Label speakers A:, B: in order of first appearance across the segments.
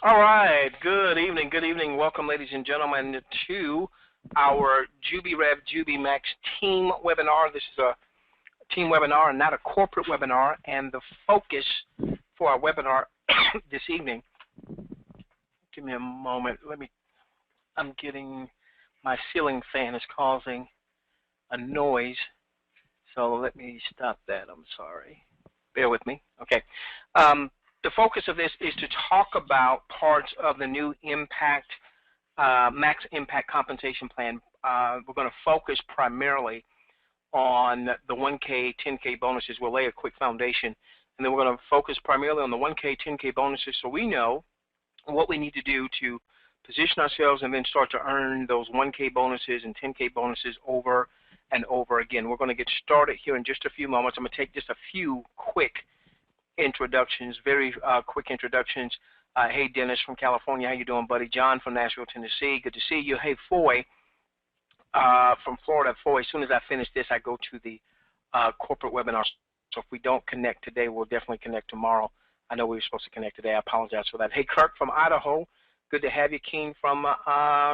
A: All right. Good evening. Good evening. Welcome, ladies and gentlemen, to our JubiRev Jubi Max team webinar. This is a team webinar and not a corporate webinar. And the focus for our webinar this evening. Give me a moment. I'm getting my ceiling fan is causing a noise. So let me stop that. I'm sorry. Bear with me. Okay. The focus of this is to talk about parts of the new Max Impact Compensation Plan. We're going to focus primarily on the 1K, 10K bonuses. We'll lay a quick foundation, and then we're going to focus primarily on the 1K, 10K bonuses so we know what we need to do to position ourselves and then start to earn those 1K bonuses and 10K bonuses over and over again. We're going to get started here in just a few moments. I'm going to take just a few quick introductions, very quick introductions. Hey, Dennis from California, how you doing, buddy? John from Nashville, Tennessee, good to see you. Hey, Foy from Florida. Foy, as soon as I finish this, I go to the corporate webinar. So if we don't connect today, we'll definitely connect tomorrow. I know we were supposed to connect today. I apologize for that. Hey, Kirk from Idaho, good to have you. Keen from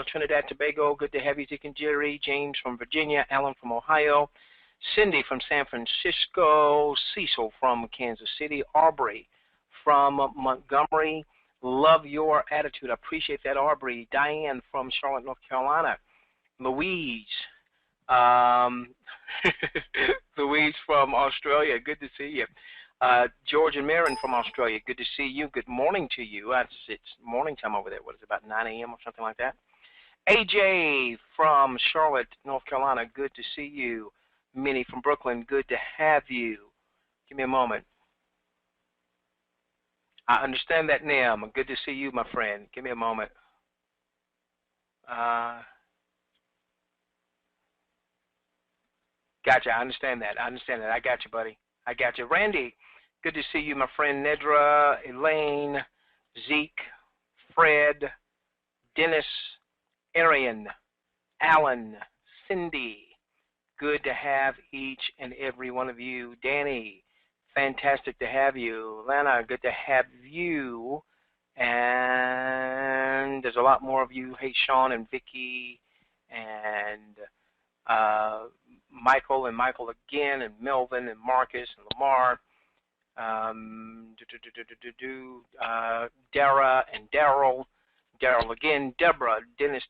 A: Trinidad, Tobago, good to have you. Zeke and Jerry. James from Virginia. Alan from Ohio. Cindy from San Francisco, Cecil from Kansas City, Aubrey from Montgomery. Love your attitude. I appreciate that, Aubrey. Diane from Charlotte, North Carolina. Louise. Louise from Australia. Good to see you. George and Marin from Australia. Good to see you. Good morning to you. It's morning time over there. What is it, about 9 a.m. or something like that? AJ from Charlotte, North Carolina. Good to see you. Minnie from Brooklyn, good to have you. Give me a moment. I understand that, Nam. Good to see you, my friend. Give me a moment. Gotcha. I understand that. I got you, buddy. I got you. Randy, good to see you, my friend. Nedra, Elaine, Zeke, Fred, Dennis, Arian, Alan, Cindy. Good to have each and every one of you. Danny, fantastic to have you. Lana, good to have you. And there's a lot more of you. Hey, Sean and Vicky and Michael again, and Melvin and Marcus and Lamar. Dara and Daryl again. Deborah, Dennis.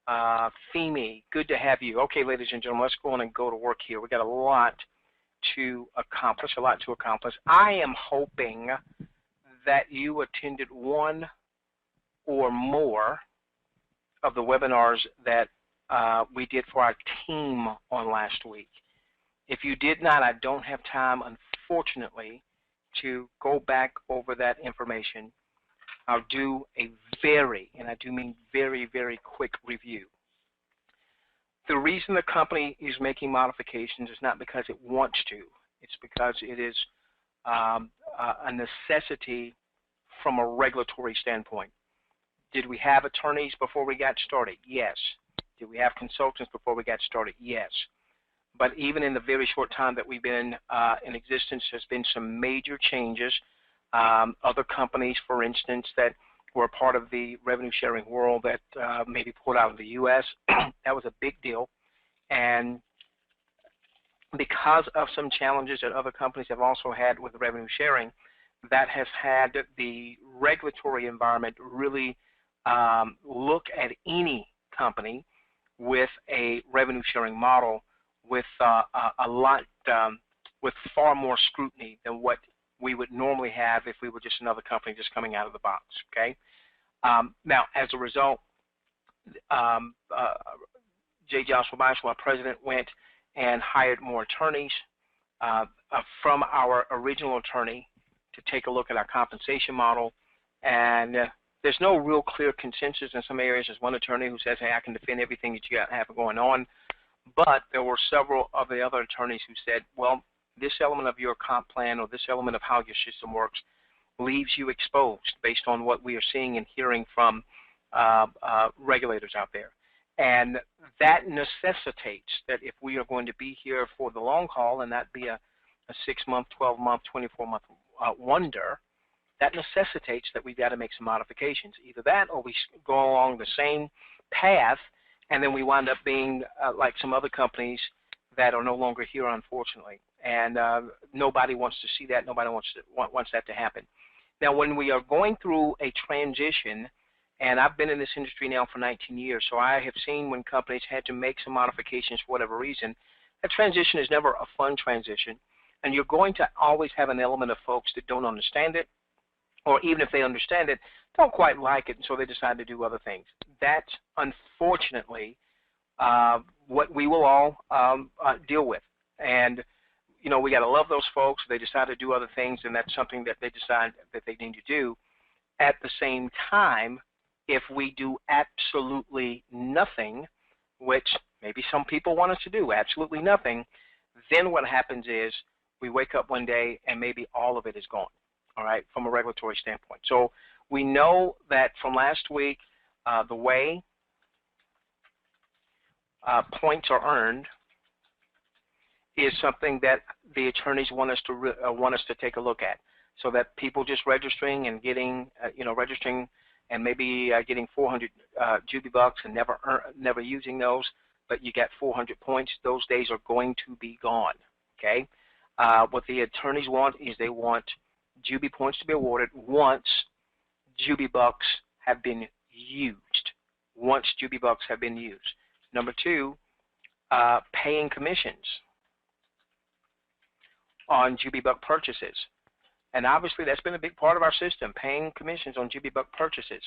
A: Femi, good to have you. Okay, ladies and gentlemen, let's go on and go to work here. We got a lot to accomplish. I am hoping that you attended one or more of the webinars that we did for our team on last week. If you did not, I don't have time, unfortunately, to go back over that information. I'll do a very, and I do mean very, very quick review. The reason the company is making modifications is not because it wants to. It's because it is a necessity from a regulatory standpoint. Did we have attorneys before we got started? Yes. Did we have consultants before we got started? Yes. But even in the very short time that we've been in existence, there's been some major changes. Other companies, for instance, that were part of the revenue sharing world that maybe pulled out of the U.S., that was a big deal. And because of some challenges that other companies have also had with revenue sharing, that has had the regulatory environment really look at any company with a revenue sharing model with with far more scrutiny than what we would normally have if we were just another company just coming out of the box, okay? Now, as a result, J. Joshua Marshall, our president, went and hired more attorneys from our original attorney to take a look at our compensation model. And there's no real clear consensus in some areas. There's one attorney who says, hey, I can defend everything that you have going on. But there were several of the other attorneys who said, well, this element of your comp plan or this element of how your system works leaves you exposed based on what we are seeing and hearing from regulators out there. And that necessitates that if we are going to be here for the long haul and not be a 6-month, 12-month, 24-month wonder, that necessitates that we've got to make some modifications. Either that or we go along the same path and then we wind up being like some other companies that are no longer here, unfortunately. And nobody wants to see that. Nobody wants that to happen. Now, when we are going through a transition, and I've been in this industry now for 19 years, so I have seen when companies had to make some modifications for whatever reason. That transition is never a fun transition, and you're going to always have an element of folks that don't understand it, or even if they understand it, don't quite like it, and so they decide to do other things. That's unfortunately what we will all deal with. And you know, we got to love those folks. They decide to do other things, and that's something that they decide that they need to do. At the same time, if we do absolutely nothing, which maybe some people want us to do, absolutely nothing, then what happens is we wake up one day and maybe all of it is gone, all right, from a regulatory standpoint. So we know that from last week, the way points are earned is something that the attorneys want us to take a look at, so that people just registering and getting, registering and maybe getting 400 Jubi bucks and never using those, but you get 400 points. Those days are going to be gone. Okay. What the attorneys want is they want Jubi points to be awarded once Jubi bucks have been used. Once Jubi bucks have been used. Number two, paying commissions on Jubi buck purchases. And obviously that's been a big part of our system, paying commissions on Jubi buck purchases.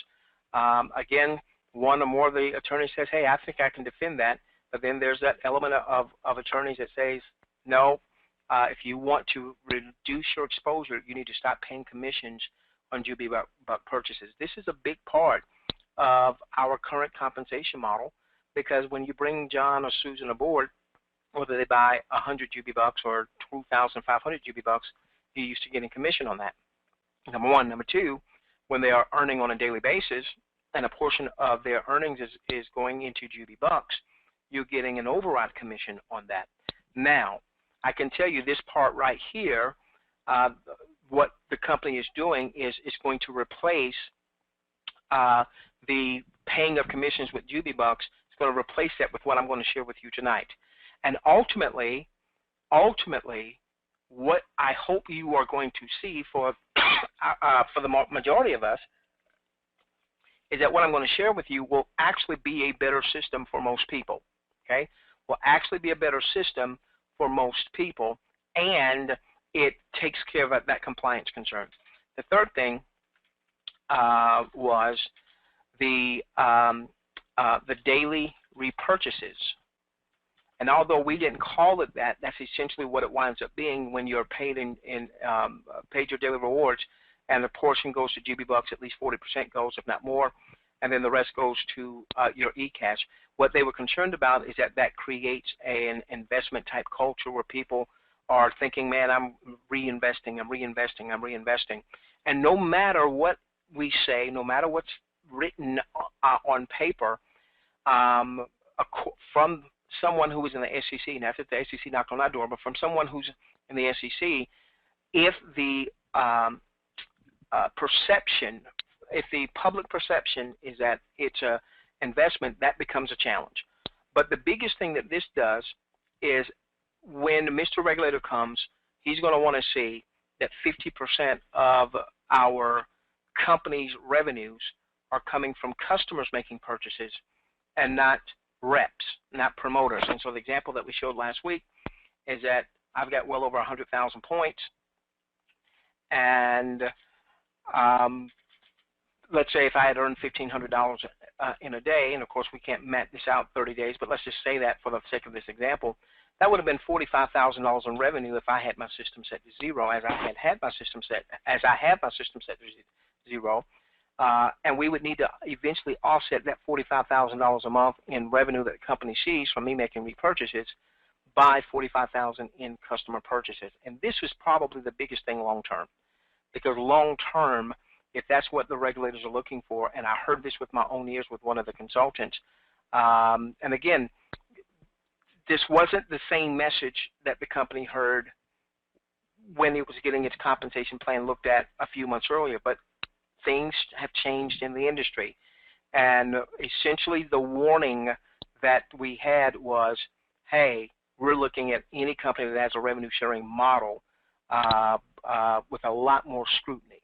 A: Again, one or more of the attorneys says, hey, I think I can defend that, but then there's that element of attorneys that says, no, if you want to reduce your exposure, you need to stop paying commissions on Jubi buck purchases. This is a big part of our current compensation model, because when you bring John or Susan aboard, whether they buy 100 Jubi bucks or 2,500 Jubi bucks, you're used to getting commission on that. Number one. Number two, when they are earning on a daily basis and a portion of their earnings is going into Jubi bucks, you're getting an override commission on that. Now, I can tell you this part right here, what the company is doing is going to replace the paying of commissions with Jubi bucks. It's going to replace that with what I'm going to share with you tonight. And ultimately, what I hope you are going to see for the majority of us is that what I'm going to share with you will actually be a better system for most people. Okay, will actually be a better system for most people, and it takes care of that compliance concern. The third thing was the daily repurchases. And although we didn't call it that, that's essentially what it winds up being when you're paid paid your daily rewards, and the portion goes to Jubi bucks, at least 40% goes, if not more, and then the rest goes to your e-cash. What they were concerned about is that creates an investment type culture where people are thinking, man, I'm reinvesting. And no matter what we say, no matter what's written on paper, from someone who was in the SEC, not that the SEC knocked on our door, but from someone who's in the SEC, if the if the public perception is that it's an investment, that becomes a challenge. But the biggest thing that this does is when Mr. Regulator comes, he's going to want to see that 50% of our company's revenues are coming from customers making purchases and not reps, not promoters. And so the example that we showed last week is that I've got well over 100,000 points, and let's say if I had earned $1,500 in a day, and of course we can't map this out 30 days, but let's just say that for the sake of this example, that would have been $45,000 in revenue if I had my system set to zero, as I have my system set to zero. And we would need to eventually offset that $45,000 a month in revenue that the company sees from me making repurchases by $45,000 in customer purchases. And this is probably the biggest thing long term, because long term, if that's what the regulators are looking for, and I heard this with my own ears with one of the consultants, and again, this wasn't the same message that the company heard when it was getting its compensation plan looked at a few months earlier. But things have changed in the industry. And essentially the warning that we had was, hey, we're looking at any company that has a revenue sharing model with a lot more scrutiny.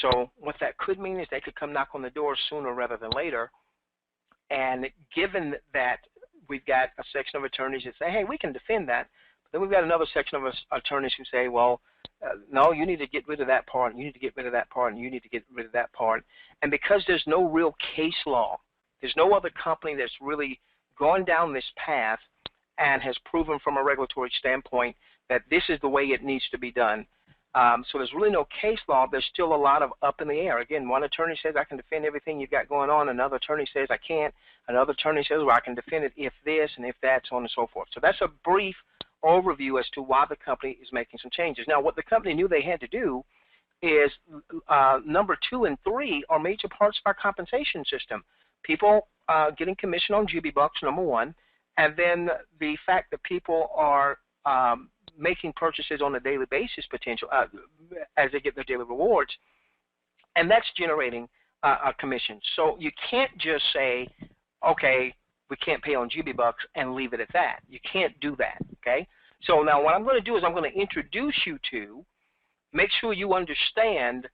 A: So what that could mean is they could come knock on the door sooner rather than later. And given that we've got a section of attorneys that say, hey, we can defend that, but then we've got another section of attorneys who say, well, no, you need to get rid of that part, and you need to get rid of that part, and you need to get rid of that part. And because there's no real case law, there's no other company that's really gone down this path and has proven from a regulatory standpoint that this is the way it needs to be done. So there's really no case law. There's still a lot of up in the air. Again, one attorney says I can defend everything you've got going on. Another attorney says I can't. Another attorney says, well, I can defend it if this and if that, so on and so forth. So that's a brief overview as to why the company is making some changes. Now, what the company knew they had to do is number 2 and 3 are major parts of our compensation system. People getting commission on Jubi Bucks, number 1, and then the fact that people are making purchases on a daily basis potential as they get their daily rewards, and that's generating a commission. So you can't just say, okay, we can't pay on Jubi Bucks and leave it at that. You can't do that, okay? So now what I'm going to do is I'm going to introduce you to, make sure you understand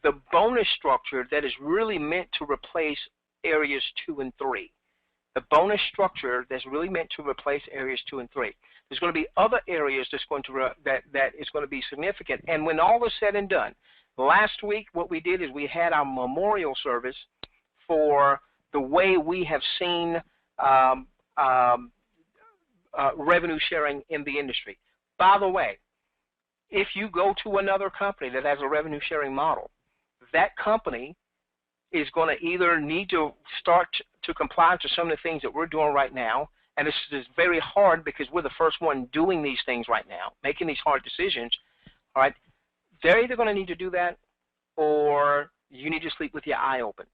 A: the bonus structure that is really meant to replace areas 2 and 3. The bonus structure that's really meant to replace areas 2 and 3. There's going to be other areas that's going to that is going to be significant. And when all is said and done, last week what we did is we had our memorial service for the way we have seen revenue sharing in the industry. By the way, if you go to another company that has a revenue sharing model, that company is going to either need to start to comply to some of the things that we're doing right now, and this is very hard because we're the first one doing these things right now, making these hard decisions, all right? They're either going to need to do that or you need to sleep with your eye open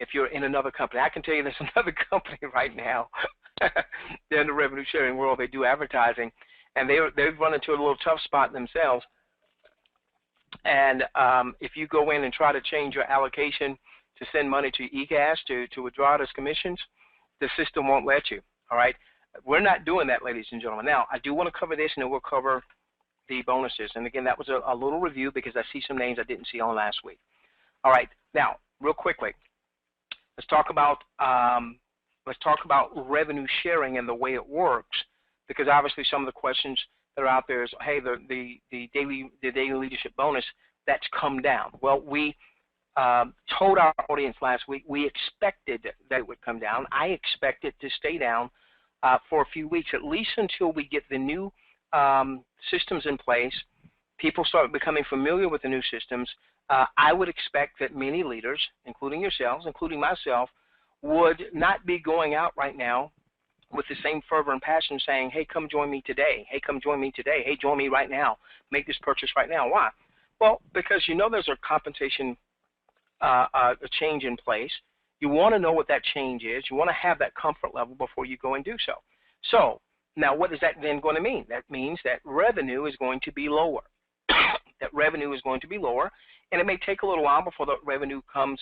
A: if you're in another company. I can tell you there's another company right now. They're in the revenue sharing world. They do advertising, and they've run into a little tough spot themselves. And if you go in and try to change your allocation to send money to eCash to withdraw it as commissions, the system won't let you. All right, we're not doing that, ladies and gentlemen. Now, I do want to cover this, and then we'll cover the bonuses. And again, that was a little review because I see some names I didn't see on last week. All right, now, real quickly, let's talk about revenue sharing and the way it works, because obviously some of the questions that are out there is, hey, the daily leadership bonus, that's come down. Well, we told our audience last week we expected that it would come down. I expect it to stay down for a few weeks, at least until we get the new systems in place. People start becoming familiar with the new systems. I would expect that many leaders, including yourselves, including myself, would not be going out right now with the same fervor and passion saying, hey, come join me today. Hey, come join me today. Hey, join me right now. Make this purchase right now. Why? Well, because you know there's a compensation a change in place. You want to know what that change is. You want to have that comfort level before you go and do so. So now what is that then going to mean? That means that revenue is going to be lower. That revenue is going to be lower, and it may take a little while before the revenue comes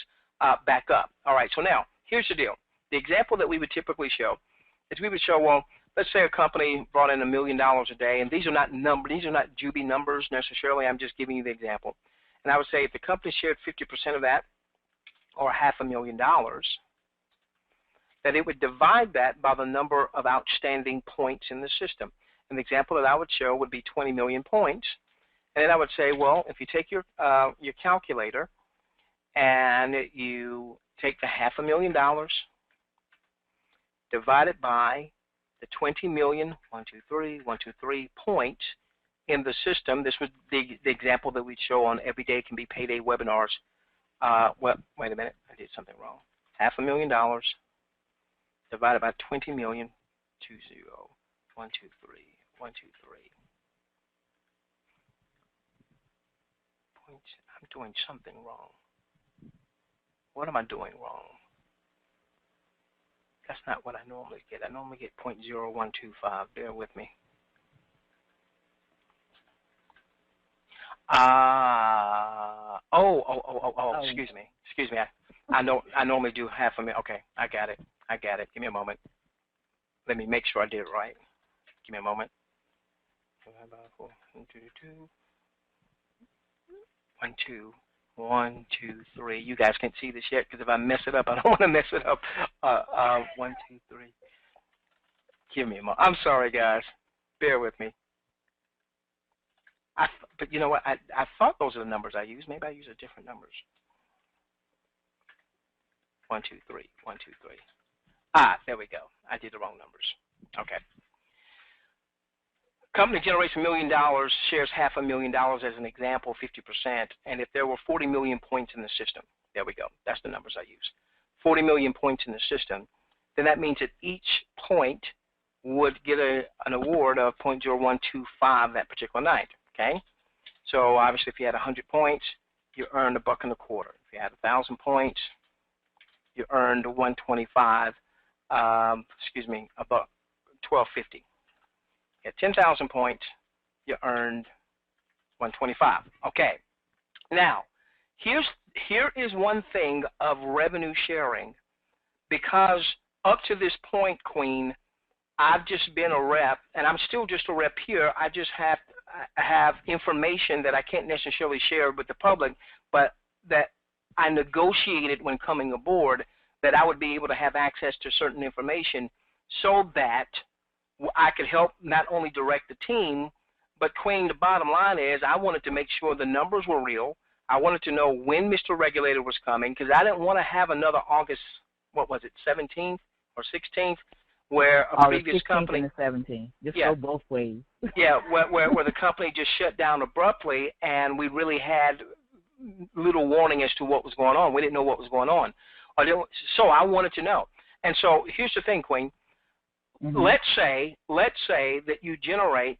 A: back up. All right, so now here's the deal. The example that we would typically show is we would show, well, let's say a company brought in $1 million a day, and these are not Jubi numbers necessarily. I'm just giving you the example. And I would say if the company shared 50% of that, or $500,000, that it would divide that by the number of outstanding points in the system. And the example that I would show would be 20 million points. And then I would say, well, if you take your calculator and you take the $500,000, divide it by the 20 million, 123 points in the system. This was the example that we'd show on Everyday Can Be Payday webinars. Well, wait a minute, I did something wrong. $500,000 divided by 20 million, 123. I'm doing something wrong. What am I doing wrong? That's not what I normally get. I normally get 0.0125. Bear with me. Excuse me. Excuse me. I normally do half a minute. Okay, I got it. I got it. Give me a moment. Let me make sure I did it right. Give me a moment. 1, 2, 1, 2, 3. You guys can't see this yet because if I mess it up, I don't want to mess it up. 1, 2, 3. Give me a moment. I'm sorry, guys. Bear with me. But you know what? I thought those are the numbers I used. Maybe I use different numbers. 1, 2, 3. 1, 2, 3. There we go. I did the wrong numbers. Okay. Company generates $1 million, shares $500,000 as an example, 50%. And if there were 40 million points in the system, there we go. That's the numbers I use. 40 million points in the system, then that means that each point would get an award of 0.0125 that particular night. Okay. So obviously, if you had 100 points, you earned $1.25. If you had 1,000 points, you earned 125. Excuse me, about 12.50. At 10,000 points, you earned 125. Okay. Now, here is one thing of revenue sharing, because up to this point, Queen, I've just been a rep, and I'm still just a rep here. I just have information that I can't necessarily share with the public, but that I negotiated when coming aboard, that I would be able to have access to certain information so that I could help not only direct the team, but Queen, the bottom line is I wanted to make sure the numbers were real. I wanted to know when Mr. Regulator was coming, because I didn't want to have another August, what was it, 17th or 16th, where a previous company.
B: And the 17th. Just go both ways.
A: Yeah, where the company just shut down abruptly, and we really had little warning as to what was going on. We didn't know what was going on. So I wanted to know. And so here's the thing, Queen. Let's say that you generate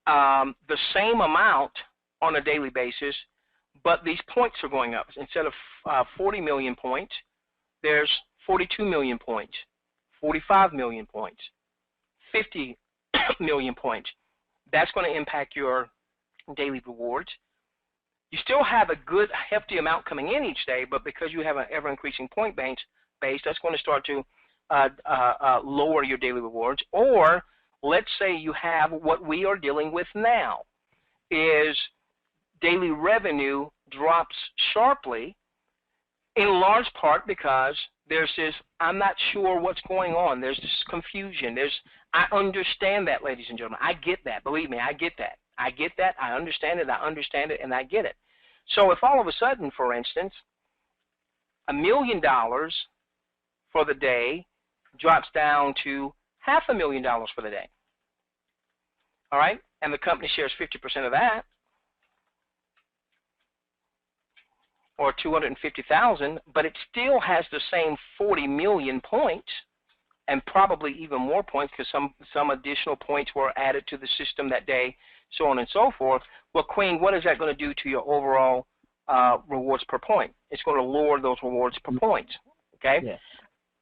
A: the same amount on a daily basis, but these points are going up. Instead of 40 million points, there's 42 million points, 45 million points, 50 million points. That's going to impact your daily rewards. You still have a good, hefty amount coming in each day, but because you have an ever-increasing point base, that's going to start to lower your daily rewards. Or let's say you have what we are dealing with now, is daily revenue drops sharply, in large part because there's this, I'm not sure what's going on. There's this confusion. I understand that, ladies and gentlemen. I get that. Believe me, I get that. I get that. I understand it, and I get it. So if all of a sudden, for instance, $1 million for the day drops down to $500,000 for the day, all right, and the company shares 50% of that, or 250,000, but it still has the same 40 million points, and probably even more points because some additional points were added to the system that day, so on and so forth. Well, Queen, what is that going to do to your overall rewards per point? It's going to lower those rewards per point, okay?
B: Yes.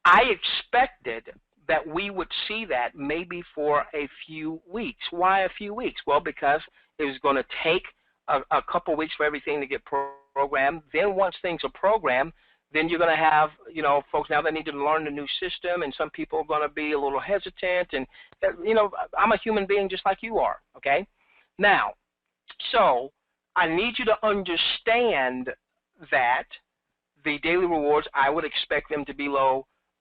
A: I expected that we would see that maybe for a few weeks. Why a few weeks? Well, because it was going to take a couple weeks for everything to get programmed. Then once things are programmed, then you're going to have, folks now they need to learn the new system, and some people are going to be a little hesitant. And, I'm a human being just like you are, okay? Now, so I need you to understand that the daily rewards, I would expect them to be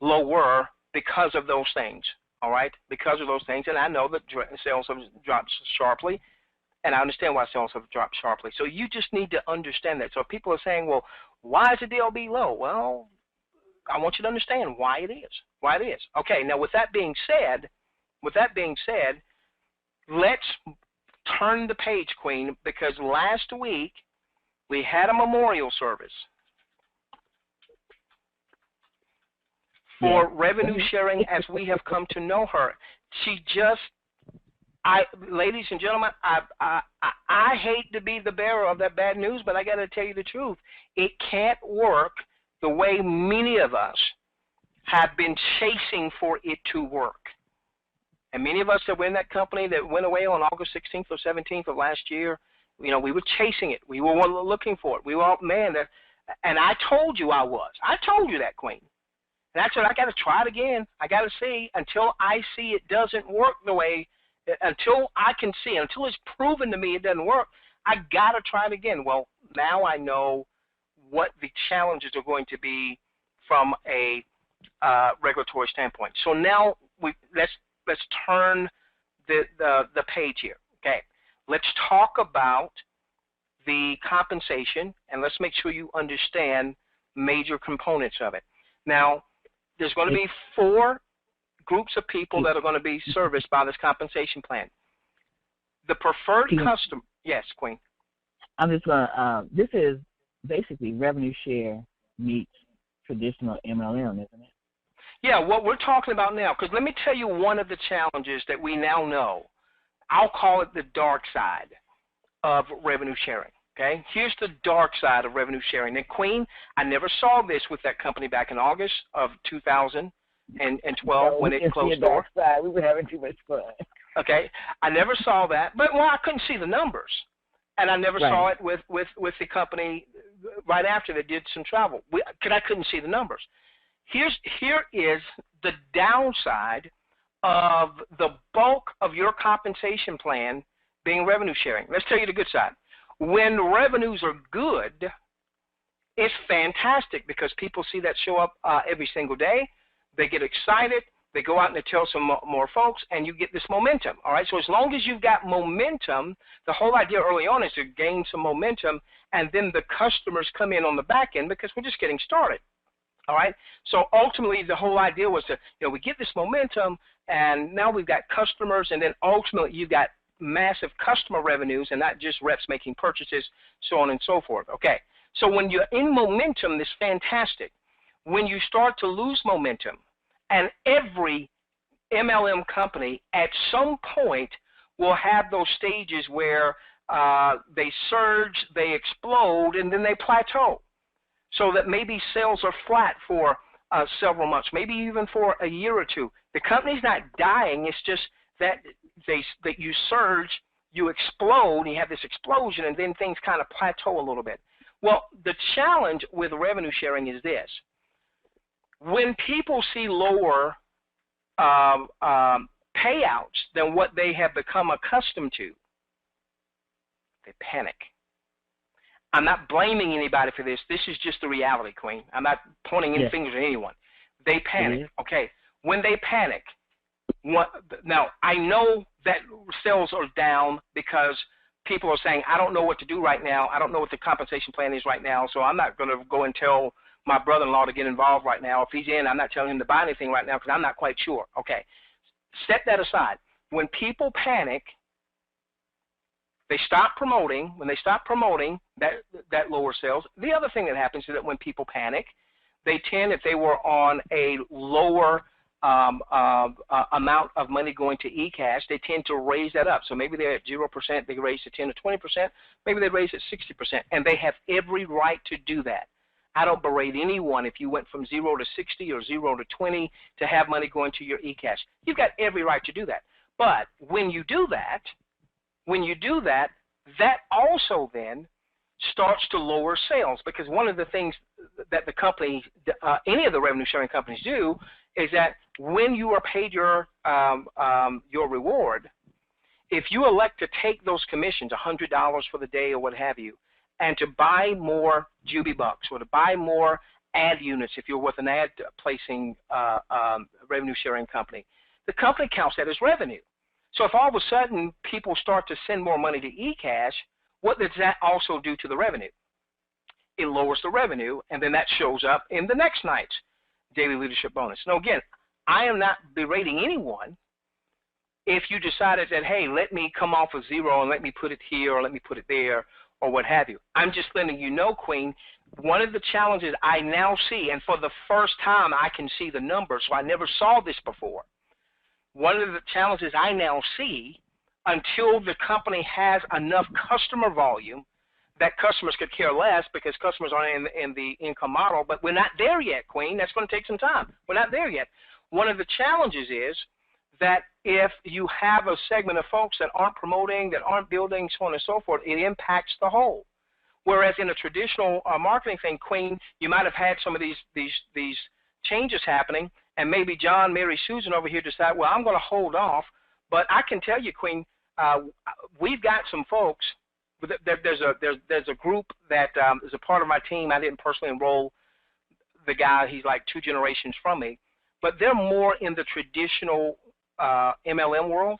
A: lower because of those things, all right? Because of those things, and I know that sales have dropped sharply, and I understand why sales have dropped sharply. So you just need to understand that. So if people are saying, well, why is the DLB low? Well, I want you to understand why it is. Why it is. Okay, now with that being said, let's turn the page, Queen, because last week we had a memorial service for revenue sharing as we have come to know her. She just, ladies and gentlemen, I hate to be the bearer of that bad news, but I got to tell you the truth. It can't work the way many of us have been chasing for it to work. And many of us that were in that company that went away on August 16th or 17th of last year, You know, we were chasing it. We were looking for it. We were, man, and I told you I was. I told you that, Queen. And I said, I got to try it again. I got to see until I see it doesn't work the way, until I can see, until it's proven to me it doesn't work, I got to try it again. Well, now I know what the challenges are going to be from a regulatory standpoint. So now let's turn the page here. Okay, let's talk about the compensation, and let's make sure you understand major components of it. Now, there's going to be 4 groups of people that are going to be serviced by this compensation plan. The preferred customer. Yes, Queen.
B: I'm just going to, this is basically revenue share meets traditional MLM, isn't it?
A: Yeah, what we're talking about now, because let me tell you one of the challenges that we now know. I'll call it the dark side of revenue sharing. Okay, here's the dark side of revenue sharing. And Queen, I never saw this with that company back in August of 2012 when it closed door.
B: We were having too much fun.
A: Okay, I never saw that, but well, I couldn't see the numbers, and I never saw it with the company right after they did some travel. I couldn't see the numbers. Here is the downside of the bulk of your compensation plan being revenue sharing. Let's tell you the good side. When revenues are good, it's fantastic because people see that show up every single day. They get excited. They go out and they tell some more folks, and you get this momentum. All right. So as long as you've got momentum, the whole idea early on is to gain some momentum, and then the customers come in on the back end because we're just getting started. All right. So ultimately, the whole idea was to, we get this momentum, and now we've got customers, and then ultimately you've got massive customer revenues and not just reps making purchases, so on and so forth. Okay. So when you're in momentum, this is fantastic. When you start to lose momentum, and every MLM company at some point will have those stages where they surge, they explode, and then they plateau. So that maybe sales are flat for several months, maybe even for a year or two. The company's not dying. It's just that you surge, you explode, you have this explosion, and then things kind of plateau a little bit. Well, the challenge with revenue sharing is this. When people see lower payouts than what they have become accustomed to, they panic. I'm not blaming anybody for this. This is just the reality, Queen. I'm not pointing any fingers at anyone. They panic. Okay. When they panic, now I know that sales are down because people are saying, I don't know what to do right now. I don't know what the compensation plan is right now, so I'm not going to go and tell my brother-in-law to get involved right now. If he's in, I'm not telling him to buy anything right now because I'm not quite sure. Okay. Set that aside. When people panic, they stop promoting. When they stop promoting, that lowers sales. The other thing that happens is that when people panic, they tend, if they were on a lower amount of money going to eCash, they tend to raise that up. So maybe they're at 0%, they raise to 10 to 20%, maybe they raise it 60%, and they have every right to do that. I don't berate anyone if you went from 0 to 60 or 0 to 20 to have money going to your eCash. You've got every right to do that. But when you do that, that also then starts to lower sales, because one of the things that the company, any of the revenue sharing companies do, is that when you are paid your reward, if you elect to take those commissions, $100 for the day or what have you, and to buy more Jubi Bucks or to buy more ad units if you're with an ad placing revenue sharing company, the company counts that as revenue. So if all of a sudden people start to send more money to eCash, what does that also do to the revenue? It lowers the revenue, and then that shows up in the next night's daily leadership bonus. Now again, I am not berating anyone if you decided that, hey, let me come off of 0 and let me put it here or let me put it there or what have you. I'm just letting you know, Queen, one of the challenges I now see, and for the first time I can see the numbers, so I never saw this before. One of the challenges I now see, until the company has enough customer volume that customers could care less because customers are in the income model, but we're not there yet, Queen. That's going to take some time. We're not there yet. One of the challenges is that if you have a segment of folks that aren't promoting, that aren't building, so on and so forth, it impacts the whole. Whereas in a traditional marketing thing, Queen, you might have had some of these changes happening, and maybe John, Mary, Susan over here decide, well, I'm going to hold off. But I can tell you, Queen, we've got some folks. There's a group that is a part of my team. I didn't personally enroll the guy. He's like 2 generations from me, but they're more in the traditional MLM world.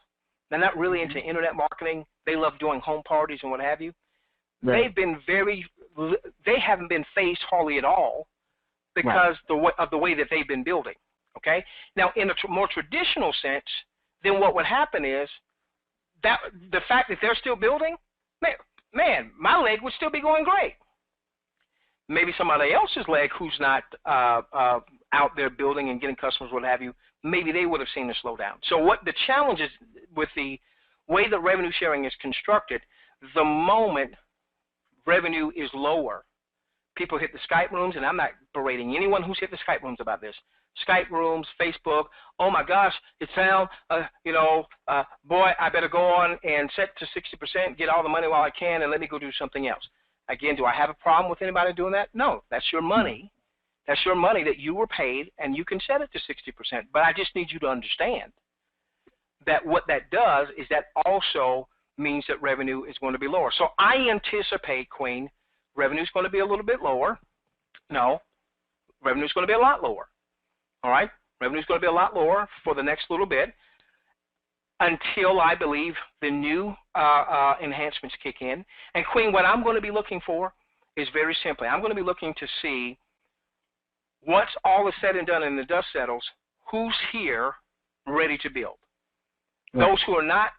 A: They're not really into internet marketing. They love doing home parties and what have you. Right. They haven't been phased hardly at all because of the way that they've been building. Okay. Now, in a more traditional sense, then what would happen is that the fact that they're still building, man, my leg would still be going great. Maybe somebody else's leg who's not out there building and getting customers, what have you, maybe they would have seen a slowdown. So what the challenge is with the way that revenue sharing is constructed, the moment revenue is lower, people hit the Skype rooms, and I'm not berating anyone who's hit the Skype rooms about this. Skype rooms, Facebook, oh my gosh, it's down, boy, I better go on and set to 60%, get all the money while I can, and let me go do something else. Again, do I have a problem with anybody doing that? No, that's your money. That's your money that you were paid, and you can set it to 60%. But I just need you to understand that what that does is that also means that revenue is going to be lower. So I anticipate, Queen, revenue is going to be a little bit lower. No, revenue is going to be a lot lower. All right? Revenue is going to be a lot lower for the next little bit until I believe the new enhancements kick in. And, Queen, what I'm going to be looking for is very simply, I'm going to be looking to see once all is said and done and the dust settles, who's here ready to build. Right. Those who are not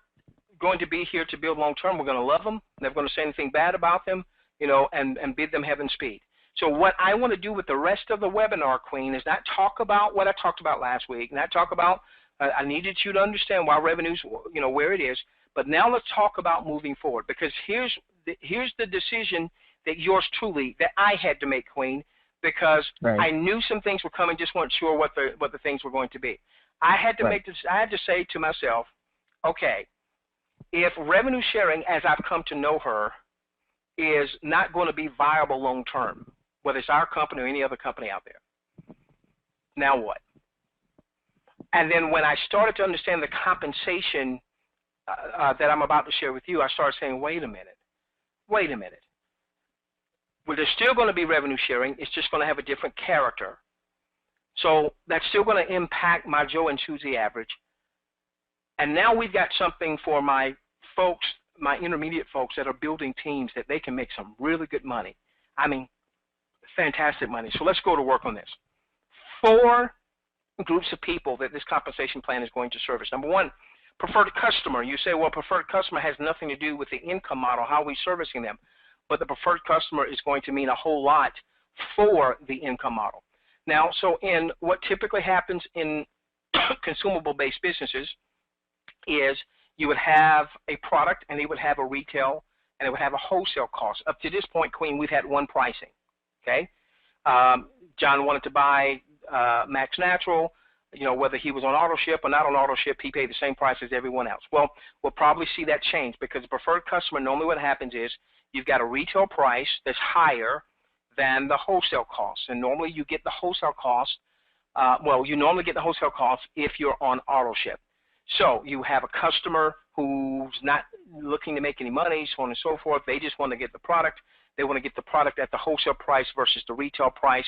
A: going to be here to build long term, we're going to love them. Never going to say anything bad about them, and bid them heaven speed. So what I want to do with the rest of the webinar, Queen, is not talk about what I talked about last week, not talk about I needed you to understand why revenue's, where it is, but now let's talk about moving forward, because here's the decision that yours truly, that I had to make, Queen, because I knew some things were coming, just weren't sure what the things were going to be. I had to make this, I had to say to myself, okay, if revenue sharing, as I've come to know her, is not going to be viable long term, whether it's our company or any other company out there, now what? And then when I started to understand the compensation that I'm about to share with you, I started saying, wait a minute. Well, there's still going to be revenue sharing. It's just going to have a different character. So that's still going to impact my Joe and Susie average. And now we've got something for my folks, my intermediate folks that are building teams that they can make some really good money. I mean, fantastic money. So let's go to work on this. 4 groups of people that this compensation plan is going to service. Number 1, preferred customer. You say, well, preferred customer has nothing to do with the income model, how are we servicing them? But the preferred customer is going to mean a whole lot for the income model. Now, so in what typically happens in consumable-based businesses is you would have a product and it would have a retail and it would have a wholesale cost. Up to this point, Queen, we've had one pricing, okay? John wanted to buy Max Natural, whether he was on auto ship or not on auto ship, he paid the same price as everyone else. Well, we'll probably see that change because the preferred customer, normally what happens is you've got a retail price that's higher than the wholesale cost. And normally you get the wholesale cost, you normally get the wholesale cost if you're on auto ship. So you have a customer who's not looking to make any money, so on and so forth. They just want to get the product. They want to get the product at the wholesale price versus the retail price.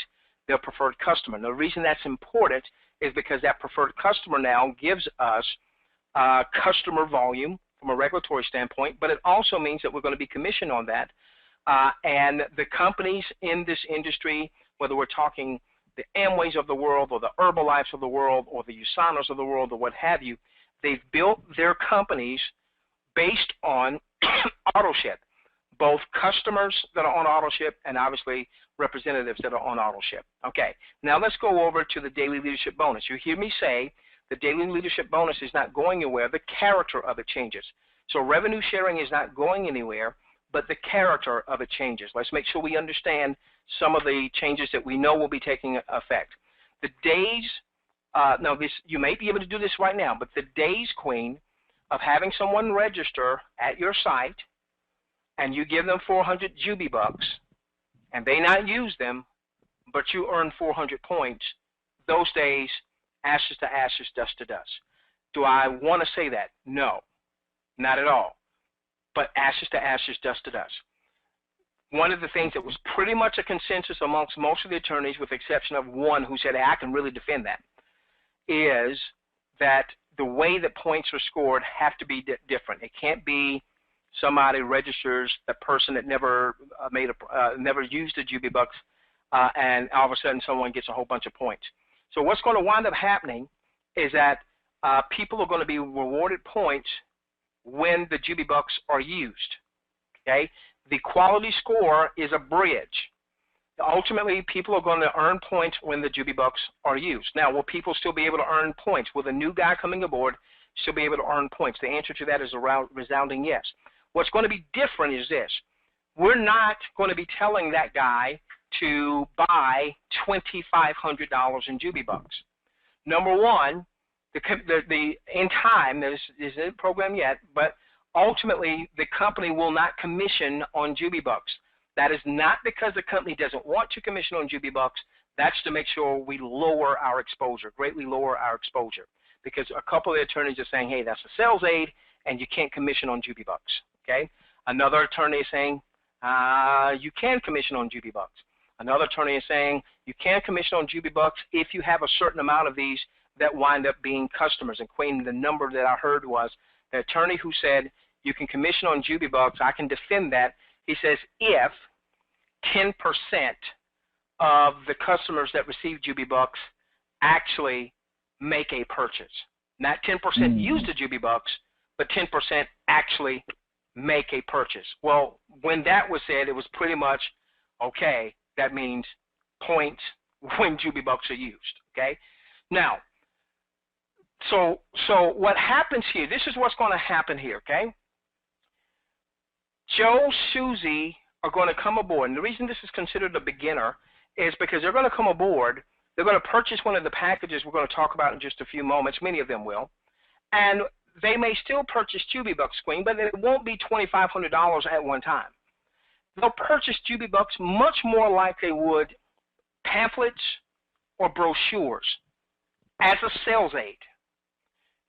A: Their preferred customer. Now, the reason that's important is because that preferred customer now gives us customer volume from a regulatory standpoint, but it also means that we're going to be commissioned on that. And the companies in this industry, whether we're talking the Amways of the world or the Herbalifes of the world or the Usanas of the world or what have you, they've built their companies based on auto ship, both customers that are on auto ship and obviously representatives that are on auto ship. Okay, now let's go over to the daily leadership bonus. You hear me say the daily leadership bonus is not going anywhere. The character of it changes. So revenue sharing is not going anywhere, but the character of it changes. Let's make sure we understand some of the changes that we know will be taking effect. The days now you may be able to do this right now, but the days, Queen, of having someone register at your site and you give them 400 Jubi bucks and they not use them, but you earn 400 points, those days, ashes to ashes, dust to dust. Do I want to say that? No, not at all. But ashes to ashes, dust to dust. One of the things that was pretty much a consensus amongst most of the attorneys, with the exception of one who said, hey, I can really defend that, is that the way that points are scored have to be different. It can't be somebody registers the person that never never used the Jubi bucks, and all of a sudden someone gets a whole bunch of points. So what's going to wind up happening is that people are going to be rewarded points when the Jubi bucks are used. Okay, the quality score is a bridge. Ultimately, people are going to earn points when the Jubi bucks are used. Now, will people still be able to earn points? Will the new guy coming aboard still be able to earn points? The answer to that is a resounding yes. What's going to be different is this. We're not going to be telling that guy to buy $2,500 in Jubi bucks. Number one, in time, this isn't a program yet, but ultimately the company will not commission on Jubi bucks. That is not because the company doesn't want to commission on Jubi bucks. That's to make sure we lower our exposure, greatly lower our exposure. Because a couple of attorneys are saying, hey, that's a sales aid, and you can't commission on Jubi bucks. Okay? Another attorney is saying, you can commission on Jubi bucks. Another attorney is saying, you can commission on Jubi bucks if you have a certain amount of these that wind up being customers. And Queen, the number that I heard was the attorney who said, you can commission on Jubi bucks, I can defend that. He says, if 10% of the customers that receive Jubi bucks actually make a purchase. Not 10% use the Jubi bucks, but 10% actually make a purchase. Well, when that was said, it was pretty much, okay, that means points when Jubi bucks are used, okay? Now, so what happens here, this is what's going to happen here, okay? Joe, Susie are going to come aboard, and the reason this is considered a beginner is because they're going to come aboard, they're going to purchase one of the packages we're going to talk about in just a few moments, many of them will, and they may still purchase Jubi bucks, Queen, but it won't be $2,500 at one time. They'll purchase Jubi bucks much more like they would pamphlets or brochures as a sales aid.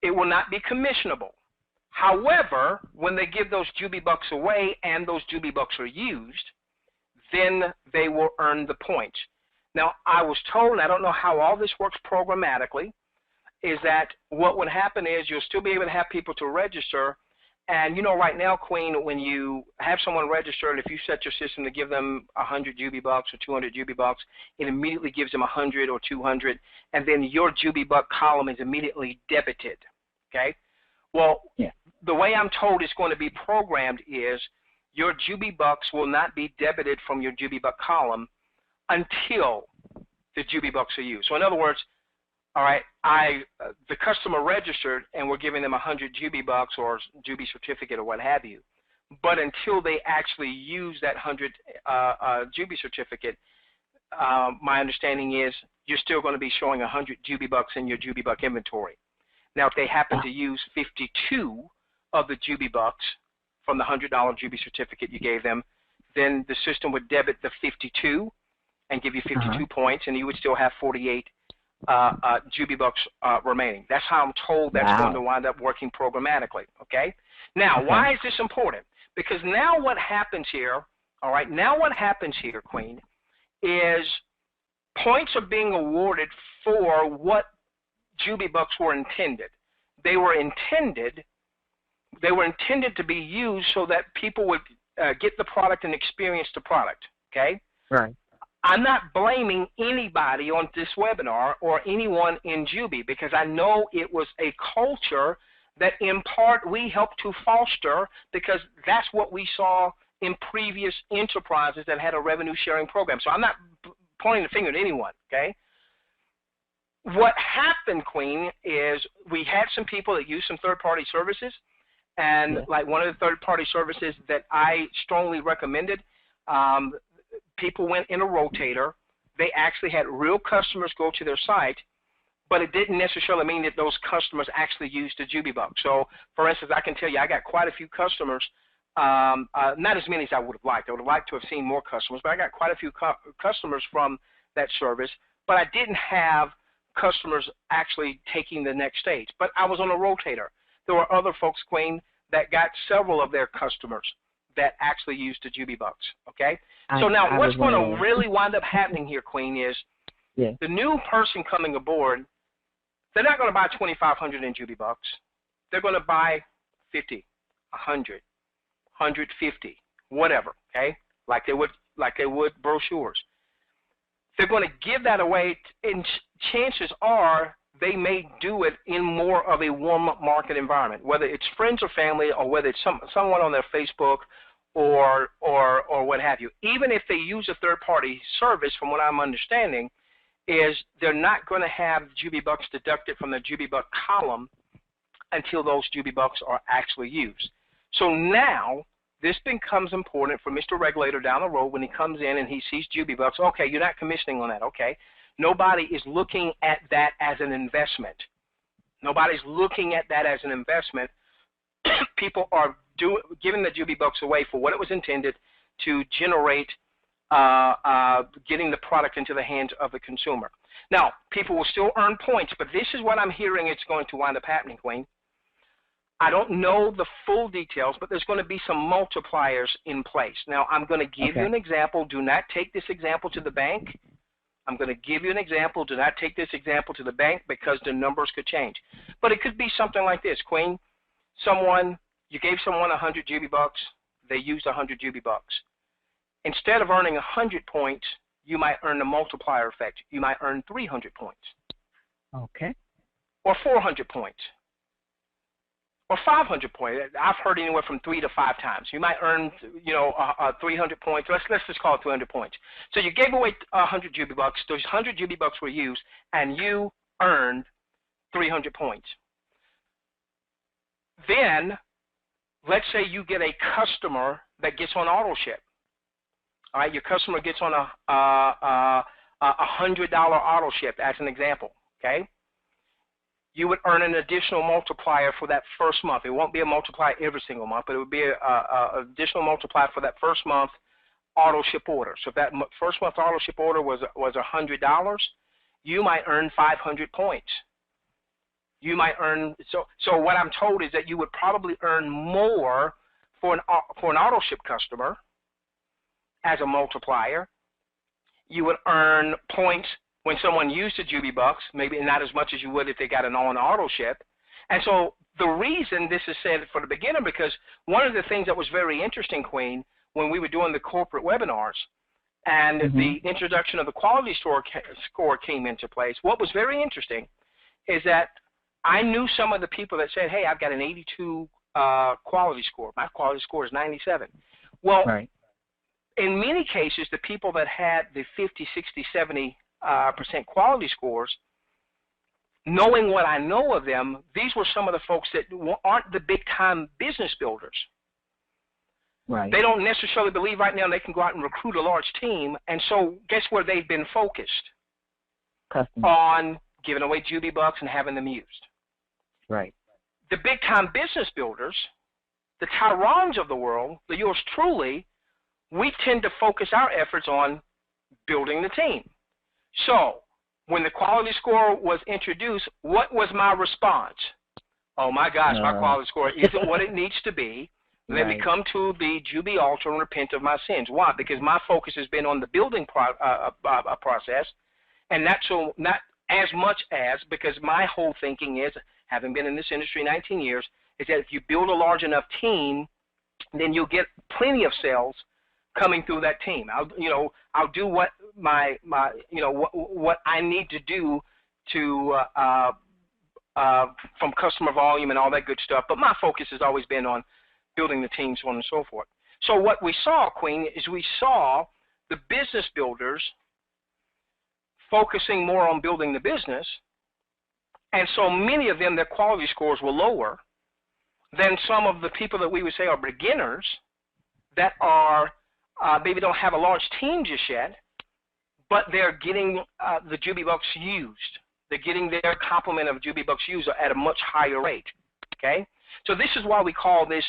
A: It will not be commissionable. However, when they give those Jubi bucks away and those Jubi bucks are used, then they will earn the points. Now, I was told, and I don't know how all this works programmatically, is that what would happen is you'll still be able to have people to register. And, you know, right now, Queen, when you have someone registered, if you set your system to give them 100 Jubi bucks or 200 Jubi bucks, it immediately gives them 100 or 200, and then your Jubi buck column is immediately debited, okay? Well, the way I'm told it's going to be programmed is your Jubi bucks will not be debited from your Jubi buck column until the Jubi bucks are used. So in other words, all right, the customer registered and we're giving them 100 Jubi bucks or Jubi certificate or what have you, but until they actually use that 100 Jubi certificate, my understanding is you're still going to be showing 100 Jubi bucks in your Jubi buck inventory. Now, if they happen to use 52 of the Jubi bucks from the $100 Jubi certificate you gave them, then the system would debit the 52 and give you 52 points, and you would still have 48 Jubi bucks remaining. That's how I'm told that's going to wind up working programmatically, okay? Now, why is this important? Because now what happens here, all right, now what happens here, Queen, is points are being awarded for what Jubi bucks were intended. They were intended to be used so that people would get the product and experience the product, okay?
B: Right.
A: I'm not blaming anybody on this webinar or anyone in Jubi because I know it was a culture that in part we helped to foster because that's what we saw in previous enterprises that had a revenue sharing program. So I'm not pointing the finger at anyone, okay? What happened, Queen, is we had some people that used some third-party services, and like one of the third-party services that I strongly recommended, people went in a rotator. They actually had real customers go to their site, but it didn't necessarily mean that those customers actually used the JubiBucks. So, for instance, I can tell you I got quite a few customers, not as many as I would have liked. I would have liked to have seen more customers, but I got quite a few customers from that service, but I didn't have customers actually taking the next stage. But I was on a rotator. There were other folks, Queen, that got several of their customers that actually used the JubiBucks, okay? So now what's going to really wind up happening here, Queen, is the new person coming aboard, they're not going to buy 2,500 in JubiBucks. They're going to buy 50, 100, 150, whatever, okay? Like they would brochures. They're going to give that away, and chances are they may do it in more of a warm-up market environment, whether it's friends or family, or whether it's someone on their Facebook or what have you. Even if they use a third-party service, from what I'm understanding, is they're not going to have JubiBucks deducted from the JubiBuck column until those JubiBucks are actually used. So now this becomes important for Mr. Regulator down the road when he comes in and he sees JubiBucks. Okay, you're not commissioning on that. Okay. Nobody is looking at that as an investment. Nobody's looking at that as an investment. People are giving the JubiBucks away for what it was intended to generate, getting the product into the hands of the consumer. Now, people will still earn points, but this is what I'm hearing it's going to wind up happening, Queen. I don't know the full details, but there's going to be some multipliers in place. Now, I'm going to give you an example. Do not take this example to the bank. I'm going to give you an example. Do not take this example to the bank because the numbers could change. But it could be something like this, Queen. You gave someone 100 JubiBucks. They used 100 JubiBucks. Instead of earning 100 points, you might earn the multiplier effect. You might earn 300 points.
B: Okay.
A: Or 400 points. Or 500 points. I've heard anywhere from 3 to 5 times. You might earn, 300 points. Let's just call it 300 points. So you gave away 100 JubiBucks. Those 100 JubiBucks were used, and you earned 300 points. Then, let's say you get a customer that gets on auto ship. All right, your customer gets on a $100 auto ship, as an example. Okay. You would earn an additional multiplier for that first month. It won't be a multiplier every single month, but it would be an additional multiplier for that first month auto ship order. So if that first month auto ship order was $100, you might earn 500 points. You might earn, so what I'm told is that you would probably earn more for an auto ship customer as a multiplier. You would earn points when someone used the JubiBucks, maybe not as much as you would if they got an on auto ship. And so the reason this is said for the beginner, because one of the things that was very interesting, Queen, when we were doing the corporate webinars and the introduction of the quality score came into place, what was very interesting is that I knew some of the people that said, hey, I've got an 82 quality score. My quality score is 97. Well, in many cases, the people that had the 50, 60, 70% quality scores, knowing what I know of them, these were some of the folks that aren't the big-time business builders.
B: Right.
A: They don't necessarily believe right now they can go out and recruit a large team, and so guess where they've been focused? On giving away JubiBucks and having them used.
B: Right.
A: The big-time business builders, the Tyrons of the world, the yours truly, we tend to focus our efforts on building the team. So when the quality score was introduced, what was my response? Oh, my gosh, my quality score isn't what it needs to be. Let me come to the Jubi altar and repent of my sins. Why? Because my focus has been on the building process, and not as much as, because my whole thinking is, having been in this industry 19 years, is that if you build a large enough team, then you'll get plenty of sales coming through that team. I'll do what what I need to do to from customer volume and all that good stuff. But my focus has always been on building the team, so on and so forth. So what we saw, Queen, is we saw the business builders focusing more on building the business, and so many of them, their quality scores were lower than some of the people that we would say are beginners that are maybe don't have a large team just yet, but they're getting the JubiBucks used. They're getting their complement of JubiBucks user at a much higher rate, okay? So this is why we call this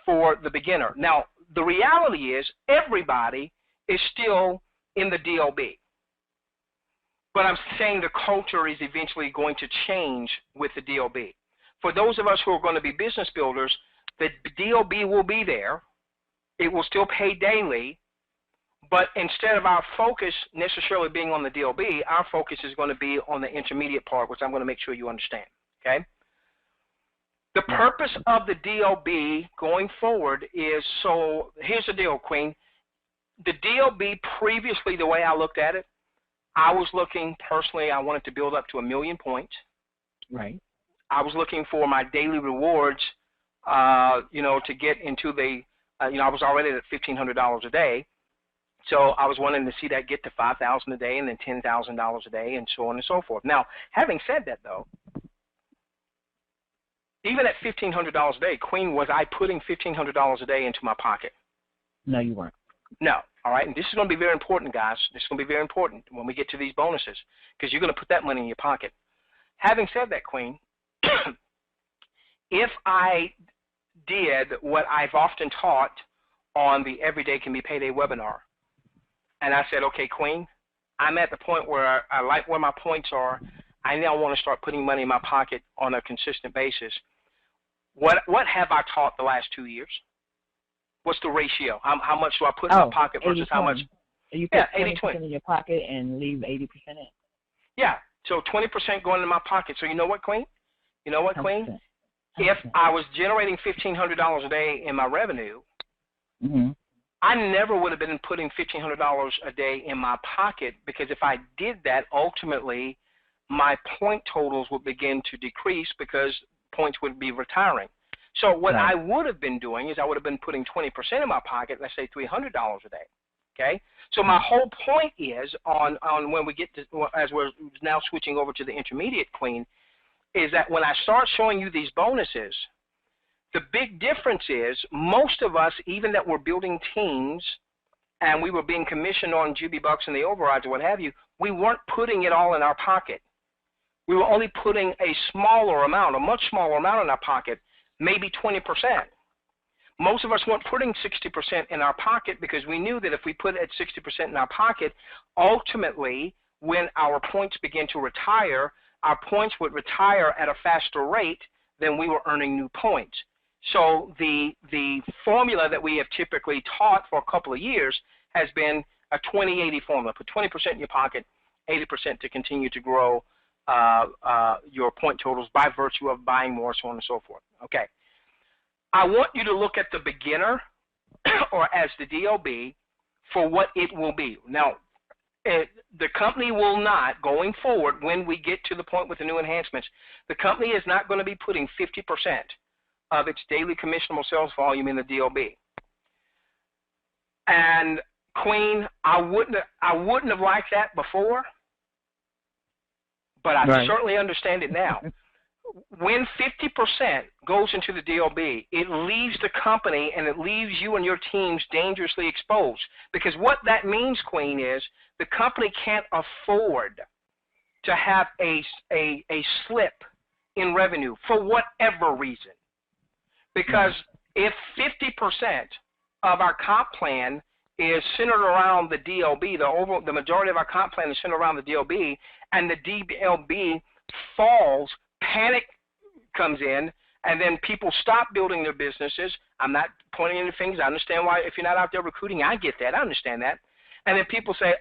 A: for the beginner. Now, the reality is everybody is still in the DLB. But I'm saying the culture is eventually going to change with the DLB. For those of us who are going to be business builders, the DLB will be there. It will still pay daily. But instead of our focus necessarily being on the DLB, our focus is going to be on the intermediate part, which I'm going to make sure you understand, okay? The purpose of the DLB going forward is, so here's the deal, Queen. The DLB previously, the way I looked at it, I was looking, personally, I wanted to build up to 1 million points.
B: Right.
A: I was looking for my daily rewards, you know, to get into the, you know, I was already at $1,500 a day. So I was wanting to see that get to $5,000 a day and then $10,000 a day and so on and so forth. Now, having said that, though, even at $1,500 a day, Queen, was I putting $1,500 a day into my pocket?
B: No, you weren't.
A: No. All right, and this is going to be very important, guys. This is going to be very important when we get to these bonuses because you're going to put that money in your pocket. Having said that, Queen, if I did what I've often taught on the Everyday Can Be Payday webinar, and I said, okay, Queen, I'm at the point where I like where my points are. I now want to start putting money in my pocket on a consistent basis. What have I taught the last 2 years? What's the ratio? How much do I put in my pocket versus
B: 80/20.
A: how much?
B: You put
A: 20%
B: in your pocket and leave 80% in.
A: Yeah, so 20% going in my pocket. So you know what, Queen? You know what, Queen?
B: 100%.
A: If I was generating $1,500 a day in my revenue,
B: mm-hmm.
A: I never would have been putting $1,500 a day in my pocket because if I did that, ultimately my point totals would begin to decrease because points would be retiring. So what I would have been doing is I would have been putting 20% in my pocket, let's say $300 a day, okay? So my whole point is on when we get to, as we're now switching over to the intermediate, Queen, is that when I start showing you these bonuses, the big difference is most of us, even that were building teams and we were being commissioned on JubiBucks and the overrides or what have you, we weren't putting it all in our pocket. We were only putting a smaller amount, a much smaller amount in our pocket, maybe 20%. Most of us weren't putting 60% in our pocket because we knew that if we put it at 60% in our pocket, ultimately when our points begin to retire, our points would retire at a faster rate than we were earning new points. So the formula that we have typically taught for a couple of years has been a 20-80 formula. Put 20% in your pocket, 80% to continue to grow your point totals by virtue of buying more, so on and so forth. Okay. I want you to look at the beginner or as the DLB for what it will be. Now, the company will not, going forward, when we get to the point with the new enhancements, the company is not going to be putting 50% of its daily commissionable sales volume in the DLB. And Queen, I wouldn't have liked that before, but I certainly understand it now. When 50% goes into the DLB, it leaves the company and it leaves you and your teams dangerously exposed. Because what that means, Queen, is the company can't afford to have a slip in revenue for whatever reason. Because if 50% of our comp plan is centered around the DLB, the majority of our comp plan is centered around the DLB, and the DLB falls, panic comes in, and then people stop building their businesses. I'm not pointing any fingers. I understand why if you're not out there recruiting, I get that. I understand that. And then people say,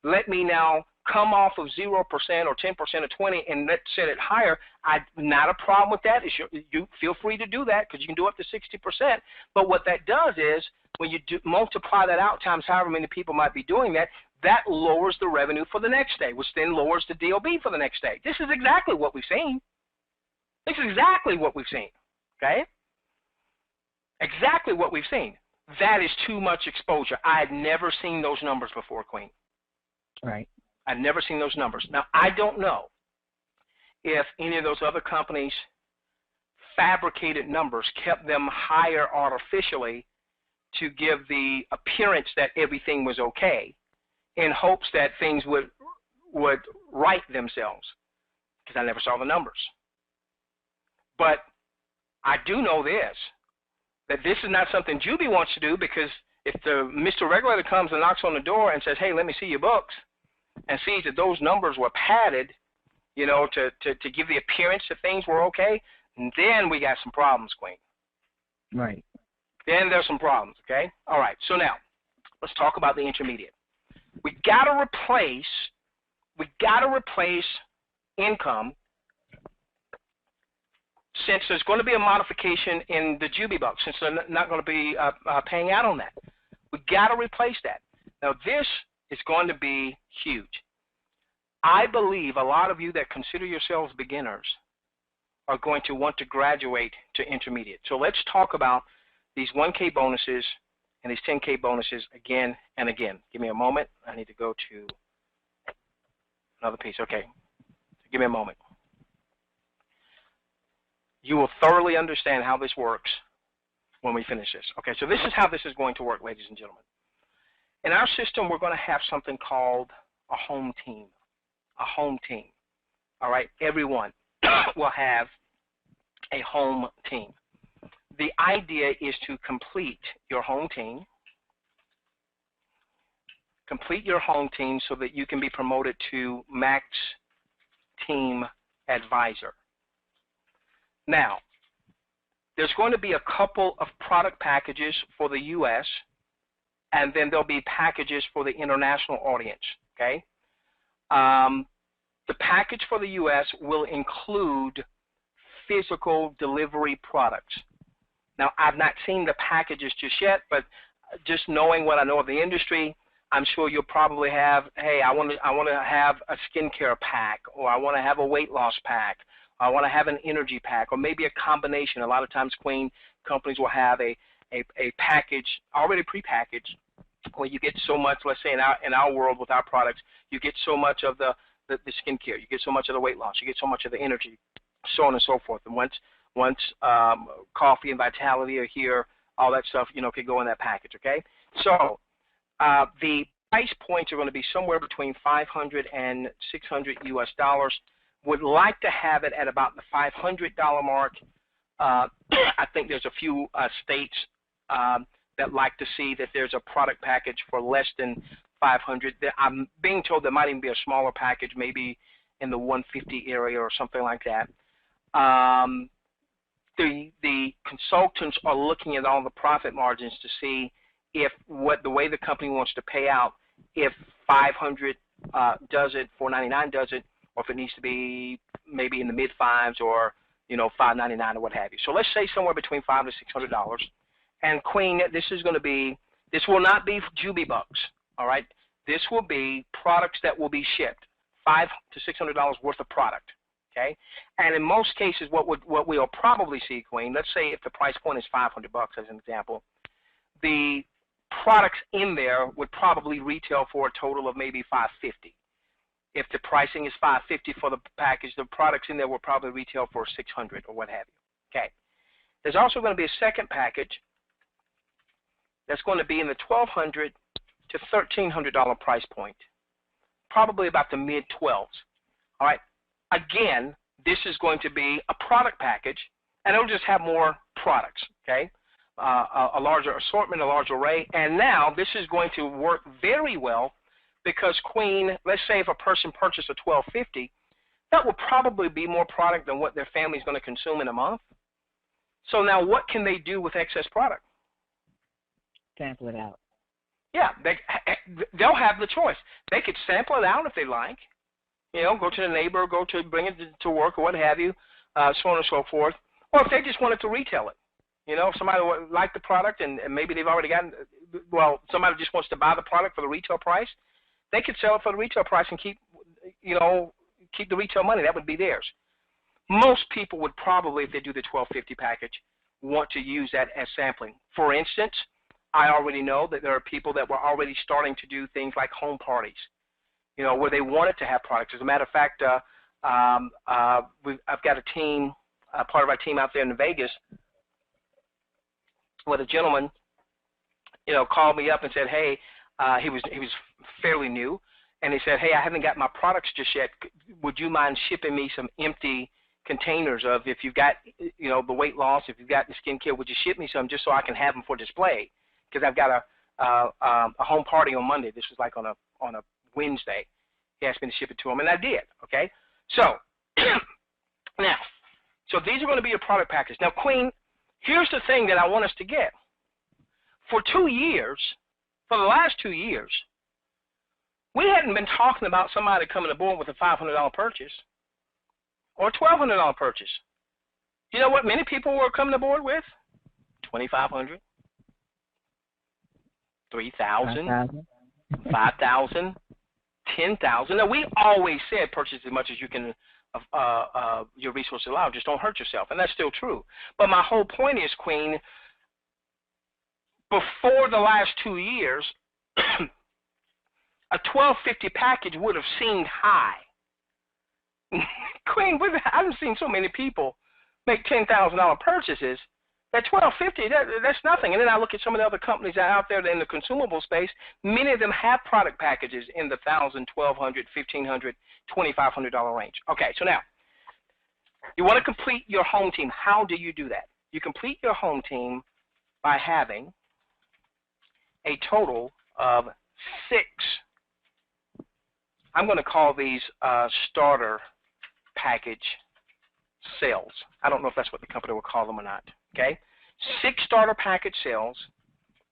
A: let me now come off of 0% or 10% or 20 and let's set it higher. Not a problem with that. You feel free to do that because you can do up to 60%. But what that does is when you multiply that out times however many people might be doing that, that lowers the revenue for the next day, which then lowers the DLB for the next day. This is exactly what we've seen. This is exactly what we've seen, okay? Exactly what we've seen. That is too much exposure. I had never seen those numbers before, Queen.
B: Right.
A: I've never seen those numbers. Now, I don't know if any of those other companies fabricated numbers, kept them higher artificially to give the appearance that everything was okay in hopes that things would would right themselves because I never saw the numbers. But I do know this, that this is not something Jubi wants to do, because if the Mr. Regulator comes and knocks on the door and says, hey, let me see your books, and sees that those numbers were padded, you know, to give the appearance that things were okay, then we got some problems, Queen.
B: Right.
A: Then there's some problems, okay? All right, so now let's talk about the intermediate. We got to replace income, since there's going to be a modification in the Jubi bucks, since they're not going to be paying out on that. We got to replace that. Now, this is going to be huge. I believe a lot of you that consider yourselves beginners are going to want to graduate to intermediate. So let's talk about these 1K bonuses and these 10K bonuses again and again. Give me a moment. I need to go to another piece. Okay. Give me a moment. You will thoroughly understand how this works when we finish this. Okay, so this is how this is going to work, ladies and gentlemen. In our system, we're going to have something called a home team. A home team. All right, everyone will have a home team. The idea is to complete your home team. Complete your home team so that you can be promoted to Max Team Advisor. Now, there's going to be a couple of product packages for the U.S., and then there'll be packages for the international audience, okay? The package for the U.S. will include physical delivery products. Now, I've not seen the packages just yet, but just knowing what I know of the industry, I'm sure you'll probably have, hey, I want to have a skincare pack, or I want to have a weight loss pack, I want to have an energy pack, or maybe a combination. A lot of times, Queen, companies will have a package already prepackaged where you get so much, let's say in our world with our products, you get so much of the skincare, you get so much of the weight loss, you get so much of the energy, so on and so forth. And once coffee and vitality are here, all that stuff, you know, could go in that package, okay? So the price points are going to be somewhere between $500 and $600 US. Would like to have it at about the $500 mark. I think there's a few states that like to see that there's a product package for less than $500. I'm being told there might even be a smaller package, maybe in the $150 area or something like that. The consultants are looking at all the profit margins to see if the way the company wants to pay out, if 500 does it, 499 does it, or if it needs to be maybe in the mid fives, or you know, $599 or what have you. So let's say somewhere between $500 to $600. And Queen, this will not be Jubi bucks, all right? This will be products that will be shipped, $500 to $600 worth of product, okay? And in most cases, what we'll probably see, Queen, let's say if the price point is $500 as an example, the products in there would probably retail for a total of maybe $550. If the pricing is $550 for the package, the products in there will probably retail for $600 or what have you. Okay. There's also going to be a second package that's going to be in the $1,200 to $1,300 price point, probably about the mid-12s. All right. Again, this is going to be a product package, and it'll just have more products. Okay. A larger assortment, a larger array, and now this is going to work very well. Because Queen, let's say if a person purchased a $1,250, that will probably be more product than what their family is going to consume in a month. So now what can they do with excess product?
B: Sample it out.
A: Yeah, they'll have the choice. They could sample it out if they like. You know, go to the neighbor, go to bring it to work or what have you, so on and so forth. Or if they just wanted to retail it. You know, if somebody would like the product and maybe they've already gotten, well, somebody just wants to buy the product for the retail price, they could sell it for the retail price and keep the retail money. That would be theirs. Most people would probably, if they do the $1,250 package, want to use that as sampling. For instance, I already know that there are people that were already starting to do things like home parties, you know, where they wanted to have products. As a matter of fact, I've got a team, part of our team out there in Vegas, where a gentleman, you know, called me up and said, hey, he was fairly new, and they said, hey, I haven't got my products just yet. Would you mind shipping me some empty containers of, if you've got, you know, the weight loss, if you've got the skincare, would you ship me some just so I can have them for display? Because I've got a home party on Monday. This was like on a Wednesday. He asked me to ship it to him, and I did. Okay, so now, so these are going to be your product package. Now, Queen, here's the thing that I want us to get. For 2 years, for the last 2 years, we hadn't been talking about somebody coming aboard with a $500 purchase or a $1,200 purchase. You know what many people were coming aboard with? $2,500, $3,000, $5,000, $10,000. Now, we always said purchase as much as you can, your resources allow. Just don't hurt yourself, and that's still true. But my whole point is, Queen, before the last 2 years, a $1,250 package would have seemed high. Queen, I haven't seen so many people make $10,000 purchases. That $1,250, that's nothing. And then I look at some of the other companies out there in the consumable space. Many of them have product packages in the $1,000, $1,200, $1,500, $2,500 range. Okay, so now, you want to complete your home team. How do you do that? You complete your home team by having a total of 6. I'm going to call these starter package sales. I don't know if that's what the company will call them or not. Okay, 6 starter package sales,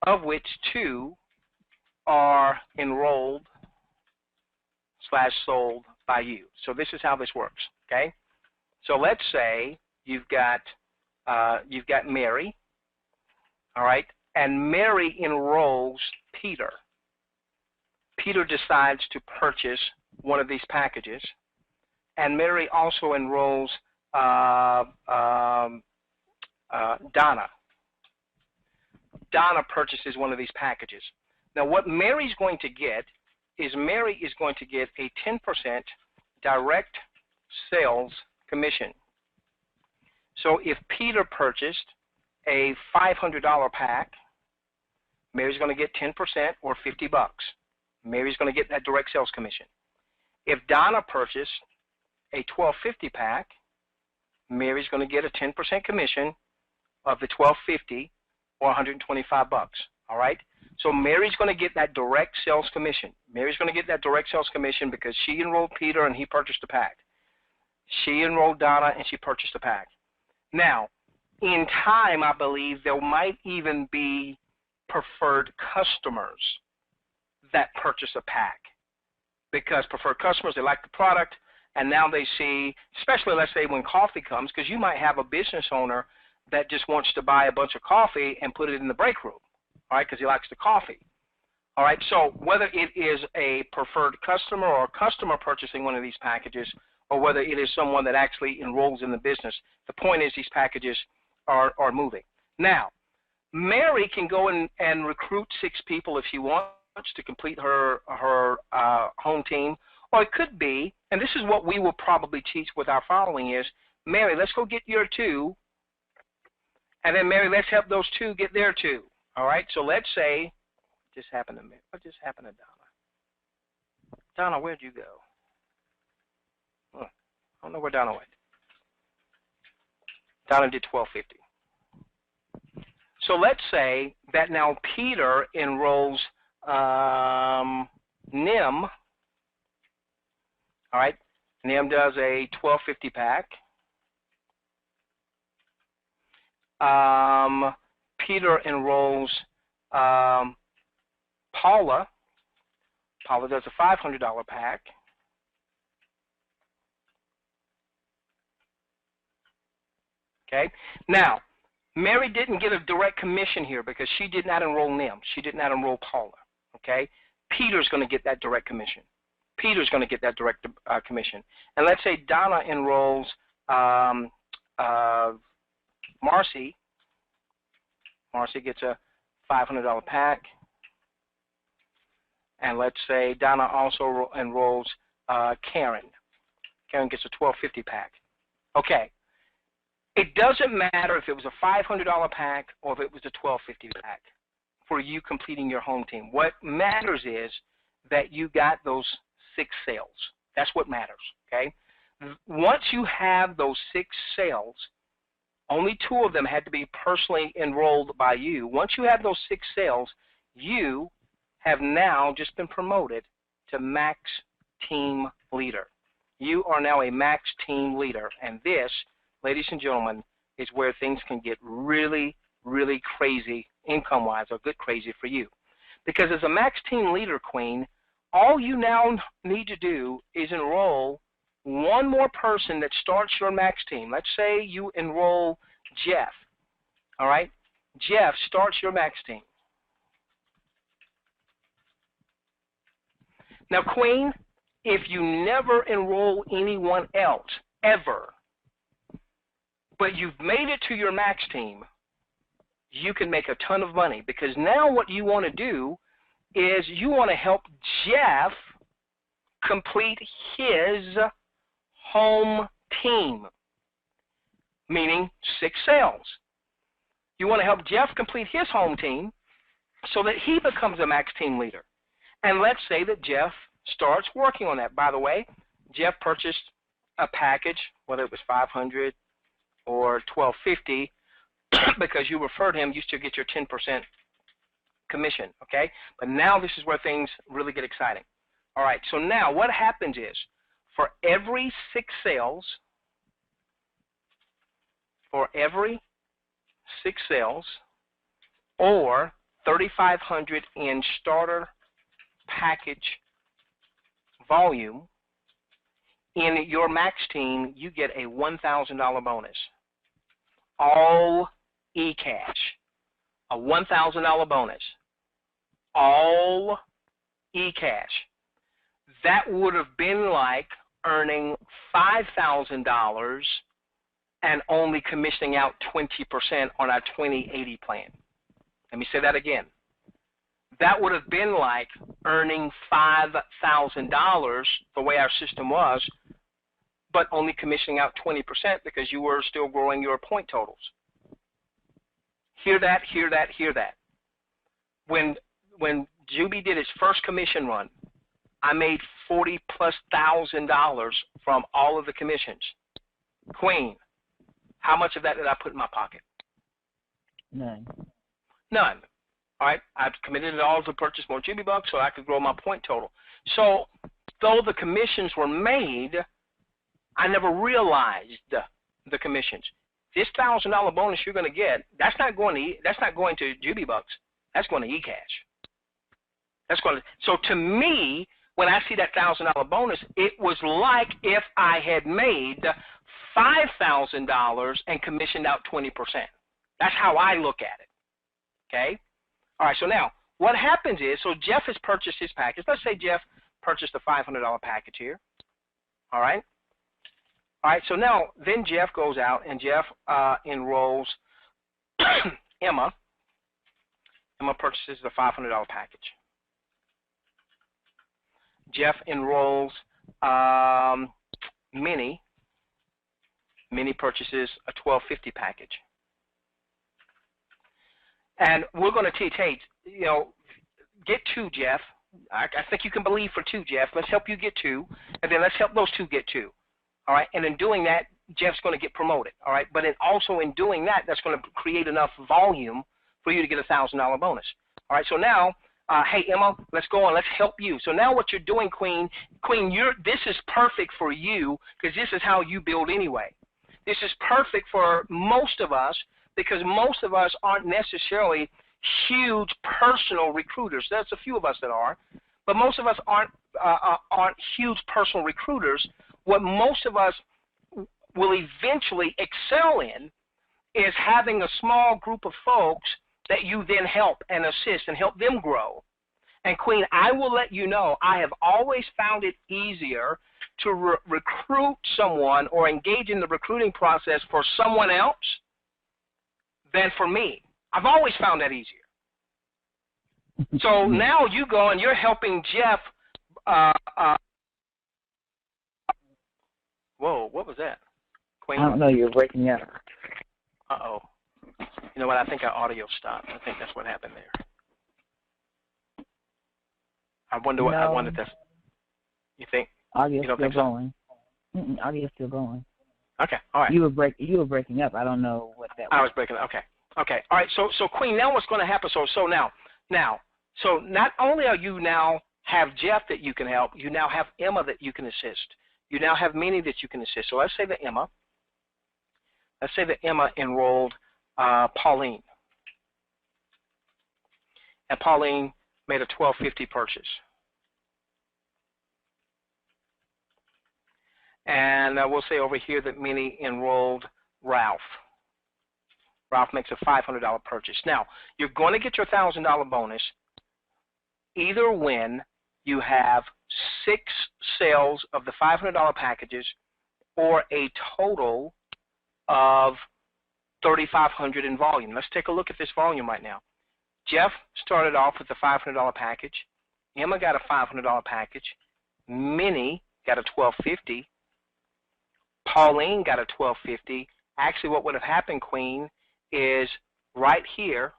A: of which 2 are enrolled / sold by you. So this is how this works. Okay, so let's say you've got Mary. All right, and Mary enrolls Peter. Peter decides to purchase one of these packages, and Mary also enrolls Donna. Donna purchases one of these packages. Now, what Mary's going to get is Mary is going to get a 10% direct sales commission. So if Peter purchased a $500 pack, Mary's going to get 10% or $50. Mary's going to get that direct sales commission. If Donna purchased a $1,250 pack, Mary's going to get a 10% commission of the $1,250 or $125. All right? So Mary's going to get that direct sales commission. Mary's going to get that direct sales commission because she enrolled Peter and he purchased a pack. She enrolled Donna and she purchased a pack. Now, in time, I believe there might even be preferred customers that purchase a pack, because preferred customers, they like the product, and now they see, especially let's say when coffee comes, because you might have a business owner that just wants to buy a bunch of coffee and put it in the break room, all right, because he likes the coffee. All right, so whether it is a preferred customer or a customer purchasing one of these packages, or whether it is someone that actually enrolls in the business, the point is these packages are moving. Now, Mary can go and recruit 6 people if she wants to complete her home team, or it could be, and this is what we will probably teach with our following is, Mary, let's go get your 2, and then Mary, let's help those 2 get their 2. All right, so let's say, what just happened to Donna? Donna, where'd you go? Oh, I don't know where Donna went. Donna did $1,250. So let's say that now Peter enrolls Nim. All right, Nim does a $1,250 pack. Peter enrolls Paula. Paula does a $500 pack. Okay. Now, Mary didn't get a direct commission here because she did not enroll Nim. She did not enroll Paula. Okay. Peter's going to get that direct commission. Peter's going to get that direct commission. And let's say Donna enrolls Marcy. Marcy gets a $500 pack. And let's say Donna also enrolls Karen. Karen gets a $1,250 pack. Okay. It doesn't matter if it was a $500 pack or if it was a $1,250 pack for you completing your home team. What matters is that you got those 6 sales. That's what matters, okay? Once you have those 6 sales, only 2 of them had to be personally enrolled by you. Once you have those 6 sales, you have now just been promoted to Max Team Leader. You are now a Max Team Leader, and this, ladies and gentlemen, is where things can get really, really crazy income-wise, or good crazy for you. Because as a Max Team Leader, Queen, all you now need to do is enroll one more person that starts your Max Team. Let's say you enroll Jeff, all right? Jeff starts your Max Team. Now, Queen, if you never enroll anyone else, ever, but you've made it to your Max Team, you can make a ton of money, because now what you want to do is you want to help Jeff complete his home team, meaning 6 sales. You want to help Jeff complete his home team so that he becomes a Max Team Leader. And let's say that Jeff starts working on that. By the way, Jeff purchased a package, whether it was $500 or $1,250, because you referred him, you still get your 10% commission, okay? But now this is where things really get exciting. All right, so now what happens is, for every 6 sales, or 3,500 in starter package volume, in your Max Team, you get a $1,000 bonus. All e-cash. A $1,000 bonus. All e-cash. That would have been like earning $5,000 and only commissioning out 20% on our 20/80 plan. Let me say that again. That would have been like earning $5,000 the way our system was, but only commissioning out 20% because you were still growing your point totals. Hear that, hear that, hear that. When Jubi did its first commission run, I made $40,000+ from all of the commissions. Queen, how much of that did I put in my pocket?
B: None.
A: None. All right, I've committed it all to purchase more Jubi bucks so I could grow my point total. So though the commissions were made, I never realized the commissions. This $1,000 bonus you're going to get, that's not going to Jubi bucks. That's going to eCash. That's going to. So to me, when I see that $1,000 bonus, it was like if I had made $5,000 and commissioned out 20%. That's how I look at it. Okay. All right, so now what happens is, so Jeff has purchased his package. Let's say Jeff purchased a $500 package here. All right. All right, so now then Jeff goes out and Jeff enrolls Emma. Emma purchases the $500 package. Jeff enrolls Minnie. Minnie purchases a $1,250 package. And we're going to teach, hey, you know, get 2, Jeff. I think you can believe for 2, Jeff. Let's help you get 2, and then let's help those 2 get 2. All right, and in doing that, Jeff's going to get promoted. All right, but also in doing that, that's going to create enough volume for you to get a $1,000 bonus. All right, so now, hey, Emma, let's go on. Let's help you. So now what you're doing, Queen, this is perfect for you because this is how you build anyway. This is perfect for most of us because most of us aren't necessarily huge personal recruiters. There's a few of us that are, but most of us aren't huge personal recruiters. What most of us will eventually excel in is having a small group of folks that you then help and assist and help them grow. And Queen, I will let you know, I have always found it easier to recruit someone or engage in the recruiting process for someone else than for me. I've always found that easier. So now you go and you're helping Jeff. Whoa, what was that? Queen?
B: I don't know, you're breaking up.
A: Uh-oh. You know what, I think our audio stopped. I think that's what happened there. I wonder if that's... You think?
B: Audio
A: You don't
B: still
A: think so?
B: going. Audio still going.
A: Okay, all right.
B: You were breaking up. I don't know what that was.
A: I was breaking up. Okay. Okay. All right. So Queen, now what's going to happen? So now, so not only are you now have Jeff that you can help, you now have Emma that you can assist. You now have Minnie that you can assist. So let's say that Emma enrolled Pauline, and Pauline made a $12.50 purchase. And we'll say over here that Minnie enrolled Ralph. Ralph makes a $500 purchase. Now, you're going to get your $1,000 bonus either when you have 6 sales of the $500 packages or a total of $3,500 in volume. Let's take a look at this volume right now. Jeff started off with a $500 package. Emma got a $500 package. Minnie got a $12.50. Pauline got a $12.50. Actually, what would have happened, Queen, is right here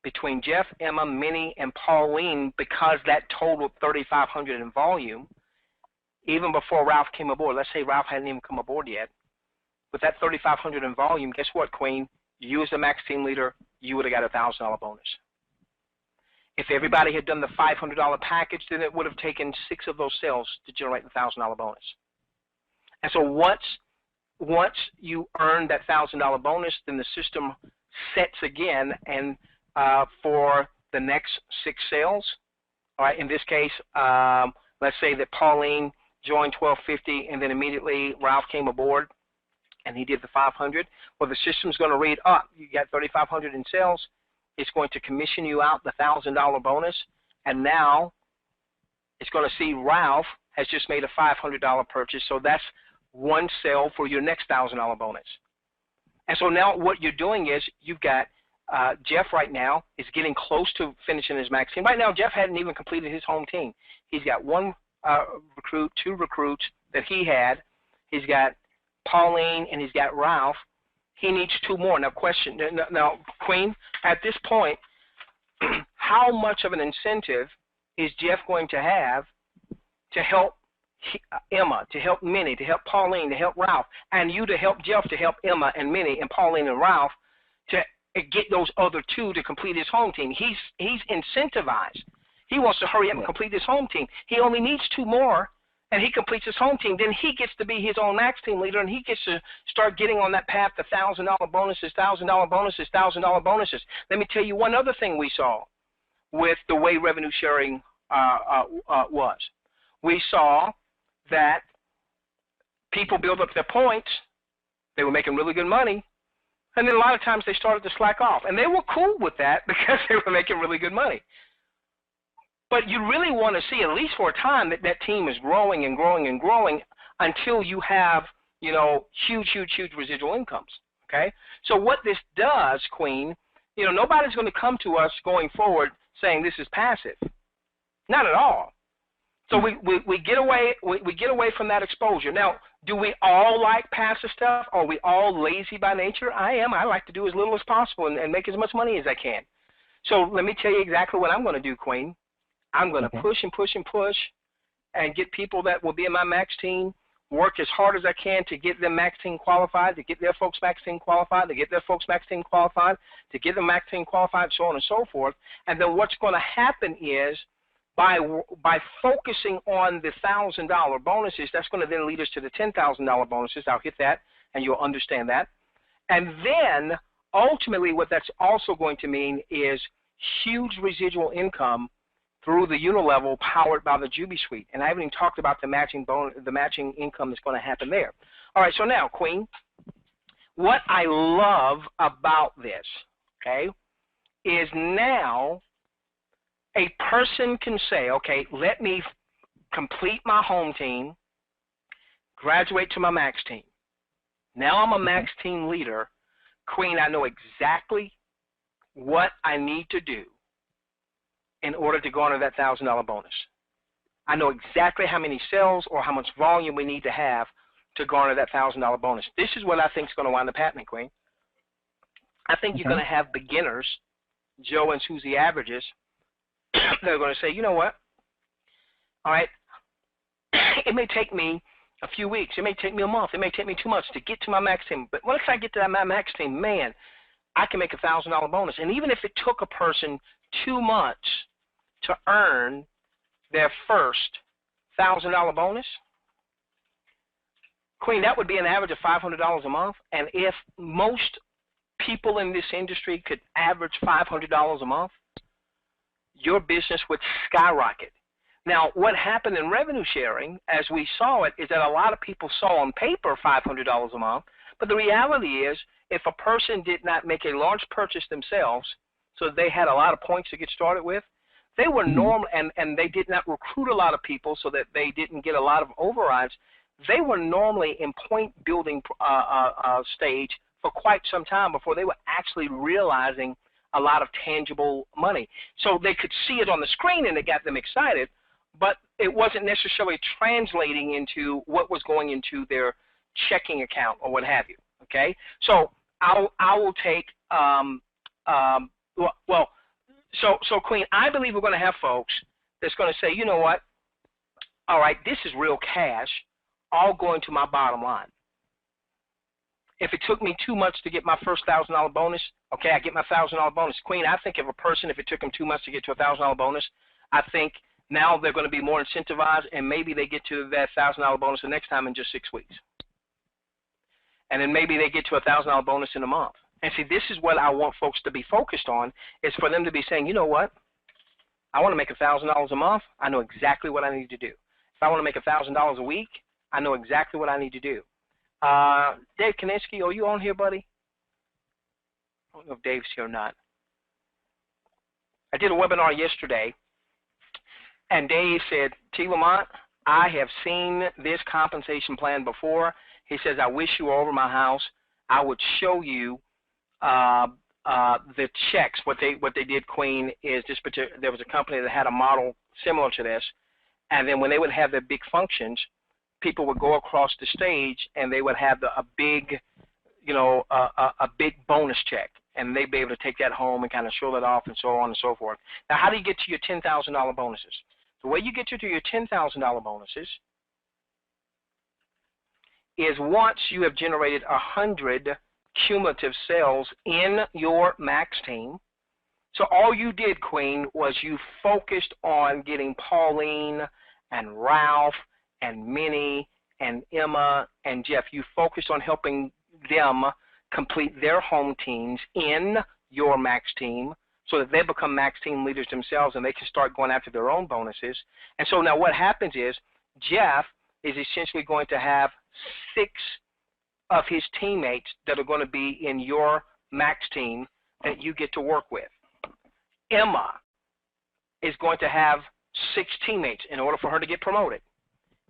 A: between Jeff, Emma, Minnie, and Pauline, because that totaled $3,500 in volume, even before Ralph came aboard. Let's say Ralph hadn't even come aboard yet. With that $3,500 in volume, guess what, Queen? You as the Max team leader, you would have got a $1,000 bonus. If everybody had done the $500 package, then it would have taken 6 of those sales to generate the $1,000 bonus. And so once you earn that $1,000 bonus, then the system sets again, and for the next 6 sales, all right. In this case, let's say that Pauline joined $12.50, and then immediately Ralph came aboard, and he did the $500. Well, the system's going to read up. You got $3,500 in sales. It's going to commission you out the $1,000 bonus, and now it's going to see Ralph has just made a $500 purchase. So that's 1 sale for your next $1,000 bonus. And so now what you're doing is you've got Jeff right now is getting close to finishing his Max team. Right now, Jeff hadn't even completed his home team. He's got 1 recruit, 2 recruits that he had. He's got Pauline and he's got Ralph. He needs 2 more. Now, Queen, at this point, how much of an incentive is Jeff going to have to help Emma, to help Minnie, to help Pauline, to help Ralph, and you to help Jeff, to help Emma and Minnie and Pauline and Ralph to get those other 2 to complete his home team? He's incentivized. He wants to hurry up and complete his home team. He only needs 2 more, and he completes his home team. Then he gets to be his own Max team leader, and he gets to start getting on that path to $1,000 bonuses, $1,000 bonuses, $1,000 bonuses. Let me tell you one other thing we saw with the way revenue sharing was. We saw that people build up their points. They were making really good money. And then a lot of times they started to slack off. And they were cool with that because they were making really good money. But you really want to see, at least for a time, that that team is growing and growing and growing until you have, you know, huge, huge, huge residual incomes, okay? So what this does, Queen, you know, nobody's going to come to us going forward saying this is passive. Not at all. So we get away from that exposure. Now, do we all like passive stuff? Are we all lazy by nature? I am. I like to do as little as possible and make as much money as I can. So let me tell you exactly what I'm going to do, Queen. I'm going to push and push and push and get people that will be in my Max team, work as hard as I can to get them Max team qualified, to get their folks Max team qualified, to get their folks Max team qualified, to get them Max team qualified, so on and so forth. And then what's going to happen is by focusing on the $1,000 bonuses, that's going to then lead us to the $10,000 bonuses. I'll hit that, and you'll understand that. And then ultimately what that's also going to mean is huge residual income through the unilevel powered by the Jubi suite. And I haven't even talked about the matching income that's going to happen there. All right, so now, Queen, what I love about this, okay, is now a person can say, okay, let me complete my home team, graduate to my Max team. Now I'm a Max team leader. Queen, I know exactly what I need to do in order to garner that $1,000 bonus. I know exactly how many sales or how much volume we need to have to garner that $1,000 bonus. This is what I think is going to wind up happening, Queen. I think you're going to have beginners, Joe and Susie averages, they're going to say, you know what? All right, may take me a few weeks. It may take me a month. It may take me 2 months to get to my max team. But once I get to my max team, man, I can make a $1,000 bonus. And even if it took a person 2 months to earn their first $1,000 bonus, Queen, that would be an average of $500 a month. And if most people in this industry could average $500 a month, your business would skyrocket. Now, what happened in revenue sharing, as we saw it, is that a lot of people saw on paper $500 a month, but the reality is if a person did not make a large purchase themselves, so they had a lot of points to get started with, they were normal, and they did not recruit a lot of people so that they didn't get a lot of overrides. They were normally in point building stage for quite some time before they were actually realizing a lot of tangible money. So they could see it on the screen and it got them excited, but it wasn't necessarily translating into what was going into their checking account or what have you. Okay, so I will take so Queen, I believe we're going to have folks that's going to say, you know what? All right, this is real cash, all going to my bottom line. If it took me 2 months to get my first $1,000 bonus, okay, I get my $1,000 bonus. Queen, I think if a person, if it took them 2 months to get to a $1,000 bonus, I think now they're going to be more incentivized, and maybe they get to that $1,000 bonus the next time in just 6 weeks. And then maybe they get to a $1,000 bonus in a month. And see, this is what I want folks to be focused on, is for them to be saying, you know what? I want to make $1,000 a month. I know exactly what I need to do. If I want to make $1,000 a week, I know exactly what I need to do. Dave Kaninsky, are you on here, buddy? I don't know if Dave's here or not. I did a webinar yesterday, and Dave said, T. Lamont, I have seen this compensation plan before. He says, I wish you were over my house. I would show you the checks. What they did, Queen, is this particular, there was a company that had a model similar to this, and then when they would have their big functions, people would go across the stage and they would have a big, a big bonus check, and they'd be able to take that home and kind of show that off and so on and so forth. Now, how do you get to your $10,000 bonuses? The way you get to your $10,000 bonuses is once you have generated 100 cumulative sales in your max team. So all you did, Queen, was you focused on getting Pauline and Ralph and Minnie and Emma and Jeff. You focused on helping them complete their home teams in your max team so that they become max team leaders themselves and they can start going after their own bonuses. And so now what happens is Jeff is essentially going to have 6 of his teammates that are going to be in your max team that you get to work with. Emma is going to have 6 teammates in order for her to get promoted.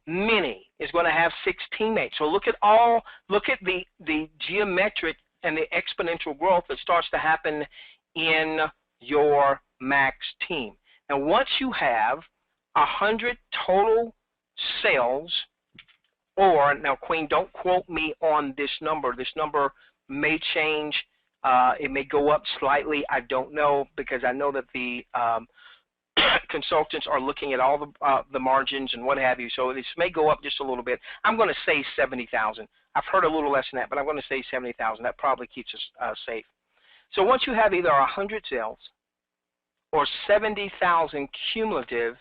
A: Minnie is going to have 6 teammates. So look at the geometric and the exponential growth that starts to happen in your max team. And once you have 100 total sales, or now, Queen, don't quote me on this number. This number may change. It may go up slightly. I don't know, because I know that the consultants are looking at all the margins and what have you. So this may go up just a little bit. I'm going to say 70,000. I've heard a little less than that, but I'm going to say 70,000. That probably keeps us safe. So once you have either 100 sales or 70,000 cumulative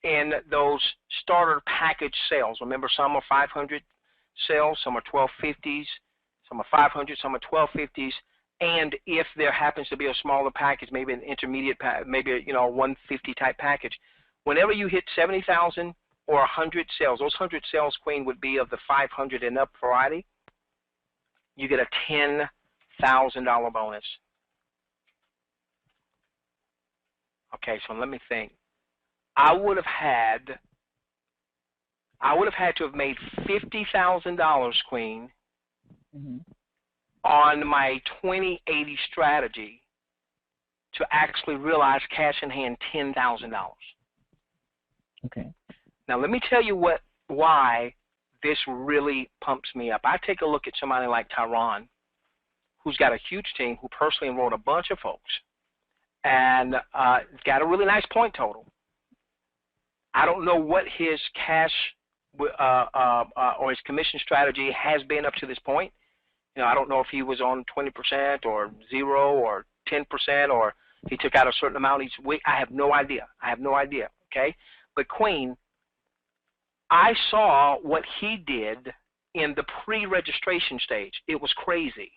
A: in those starter package sales. Remember, some are 500 sales, some are 1250s, some are 500, some are 1250s, and if there happens to be a smaller package, maybe an intermediate, maybe a 150 type package, whenever you hit 70,000 or 100 sales, those 100 sales, Queen, would be of the 500 and up variety. You get a $10,000 bonus. Okay, so let me think. I would have had to have made $50,000, Queen, on my 2080 strategy to actually realize cash in hand $10,000.
B: Okay.
A: Now let me tell you why this really pumps me up. I take a look at somebody like Tyron, who's got a huge team, who personally enrolled a bunch of folks, and got a really nice point total. I don't know what his cash or his commission strategy has been up to this point. You know, I don't know if he was on 20% or 0 or 10% or he took out a certain amount each week. I have no idea. I have no idea, okay? But Queen, I saw what he did in the pre-registration stage. It was crazy.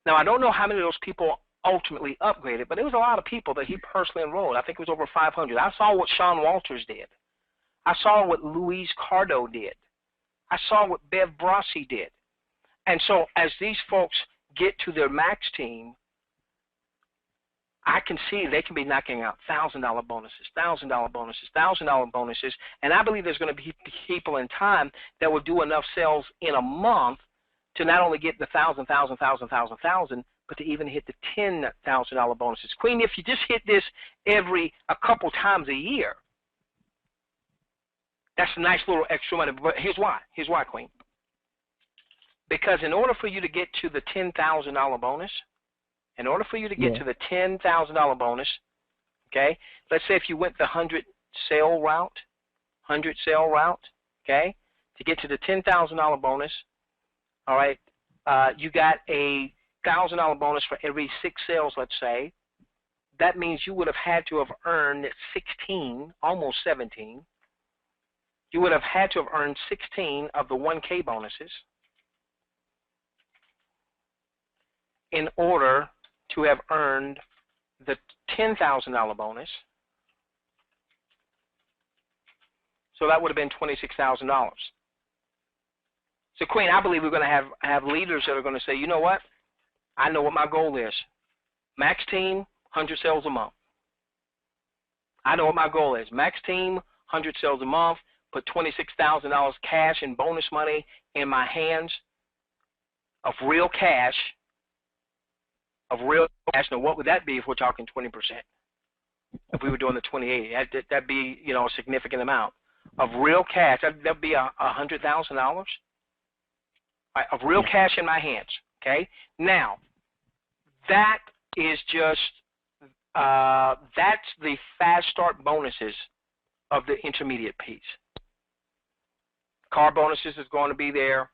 A: Now, I don't know how many of those people ultimately upgraded, but there was a lot of people that he personally enrolled. I think it was over 500. I saw what Sean Walters did. I saw what Luis Cardo did. I saw what Bev Brossi did. And so as these folks get to their max team, I can see they can be knocking out $1,000 bonuses, $1,000 bonuses, $1,000 bonuses, and I believe there's going to be people in time that will do enough sales in a month to not only get the 1,000, but to even hit the $10,000 bonuses. Queen, if you just hit this a couple times a year, that's a nice little extra money. But here's why. Here's why, Queen. Because in order for you to get to the $10,000 bonus, in order for you to get to the $10,000 bonus, okay, let's say if you went the 100 sale route, okay, to get to the $10,000 bonus, all right, you got a $1,000 bonus for every 6 sales, let's say. That means you would have had to have earned 16, almost 17. You would have had to have earned 16 of the 1K bonuses in order to have earned the $10,000 bonus. So that would have been $26,000. So Queen, I believe we're going to have leaders that are going to say, you know what? I know what my goal is. Max team, 100 sales a month. I know what my goal is. Max team, 100 sales a month, put $26,000 cash and bonus money in my hands of real cash. Now, what would that be if we're talking 20%? If we were doing the 28, that'd be, you know, a significant amount of real cash. That'd be $100,000 of real cash in my hands. Okay. Now, that is just that's the fast start bonuses of the intermediate piece. Car bonuses is going to be there.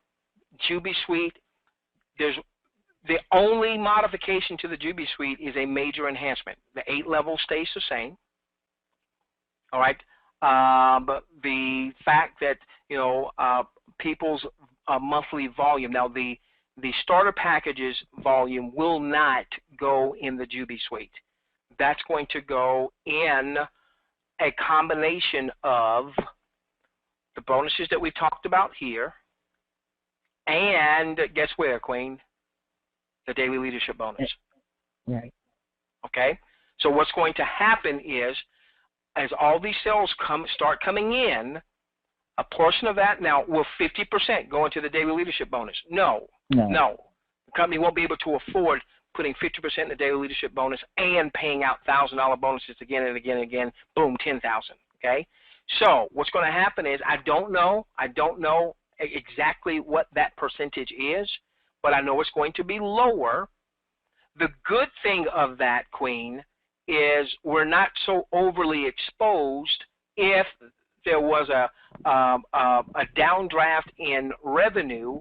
A: Jubi Suite. There's the only modification to the Jubi Suite is a major enhancement. The 8 level stays the same. All right, but the fact that, you know, people's monthly volume. Now the starter packages volume will not go in the Jubi Suite. That's going to go in a combination of the bonuses that we talked about here, and guess where, Queen? The daily leadership bonus.
B: Right.
A: Okay? So what's going to happen is, as all these sales start coming in, a portion of that, now, will 50% go into the daily leadership bonus? No. The company won't be able to afford putting 50% in the daily leadership bonus and paying out $1,000 bonuses again and again and again. Boom, $10,000. Okay? So what's going to happen is, I don't know exactly what that percentage is, but I know it's going to be lower. The good thing of that, Queen, is we're not so overly exposed if there was a downdraft in revenue.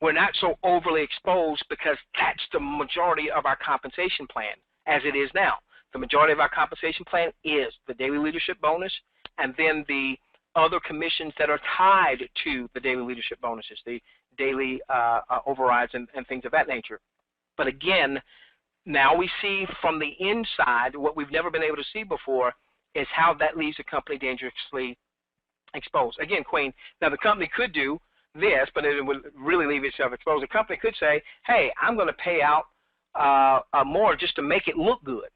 A: We're not so overly exposed because that's the majority of our compensation plan as it is now. The majority of our compensation plan is the daily leadership bonus and then the other commissions that are tied to the daily leadership bonuses, the daily overrides and things of that nature. But again, now we see from the inside what we've never been able to see before is how that leaves the company dangerously exposed. Again, Queen, now the company could do this, but it would really leave itself exposed. The company could say, hey, I'm going to pay out more just to make it look good.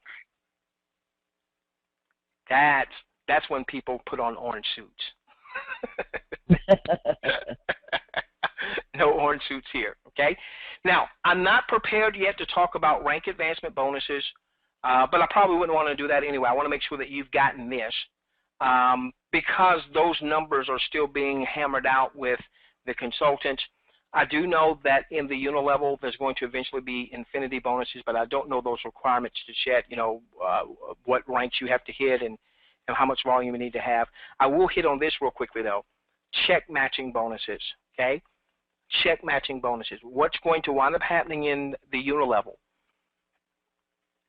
A: That's when people put on orange suits. No orange suits here, okay? Now, I'm not prepared yet to talk about rank advancement bonuses, but I probably wouldn't want to do that anyway. I want to make sure that you've gotten this because those numbers are still being hammered out with the consultants. I do know that in the unilevel there's going to eventually be infinity bonuses, but I don't know those requirements just yet, you know, what ranks you have to hit and how much volume you need to have. I will hit on this real quickly, though. check matching bonuses, okay? Check matching bonuses. What's going to wind up happening in the unilevel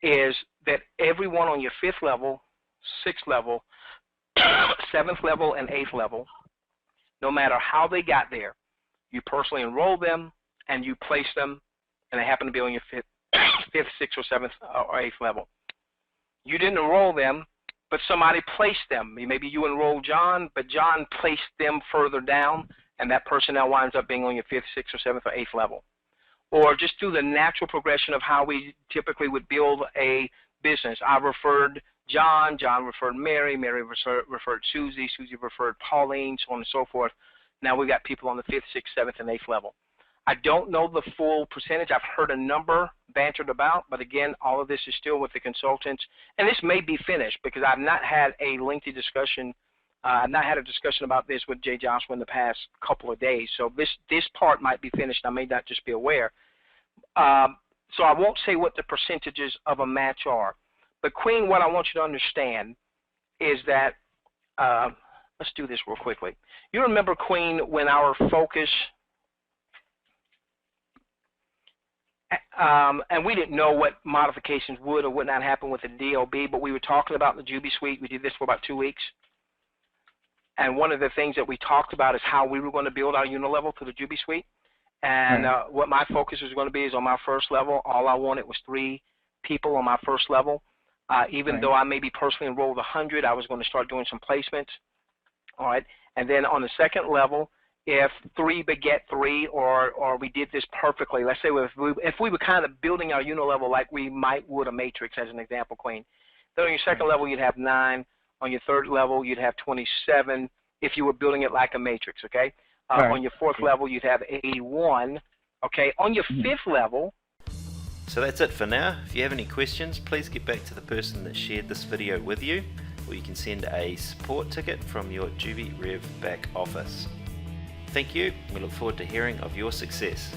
A: is that everyone on your 5th level, 6th level, 7th level, and 8th level, no matter how they got there, you personally enroll them and you place them, and they happen to be on your 5th, 6th, or 7th, or 8th level. You didn't enroll them, but somebody placed them. Maybe you enrolled John, but John placed them further down, and that person now winds up being on your 5th, 6th, or 7th, or 8th level. Or just through the natural progression of how we typically would build a business. I referred John, John referred Mary, Mary referred Susie, Susie referred Pauline, so on and so forth. Now we've got people on the 5th, 6th, 7th, and 8th level. I don't know the full percentage. I've heard a number bantered about, but again, all of this is still with the consultants. And this may be finished because I've not had a lengthy discussion. I've not had a discussion about this with Jay Joshua in the past couple of days. So this part might be finished. I may not just be aware. So I won't say what the percentages of a match are. But Queen, what I want you to understand is that, let's do this real quickly. You remember, Queen, when our focus, and we didn't know what modifications would or would not happen with the DLB, but we were talking about the Jubi Suite. We did this for about 2 weeks. And one of the things that we talked about is how we were going to build our unilevel to the Jubi Suite. And what my focus was going to be is on my 1st level. All I wanted was 3 people on my 1st level. Even though I maybe personally enrolled 100, I was going to start doing some placements. All right. And then on the 2nd level, if 3 beget 3, or we did this perfectly, let's say if we were kind of building our unilevel like we would a matrix, as an example, Queen, then on your 2nd level you'd have 9. On your 3rd level you'd have 27 if you were building it like a matrix, okay? On your 4th level you'd have 81, okay? On your 5th level.
C: So that's it for now. If you have any questions, please get back to the person that shared this video with you, or you can send a support ticket from your JubiRev back office. Thank you. We look forward to hearing of your success.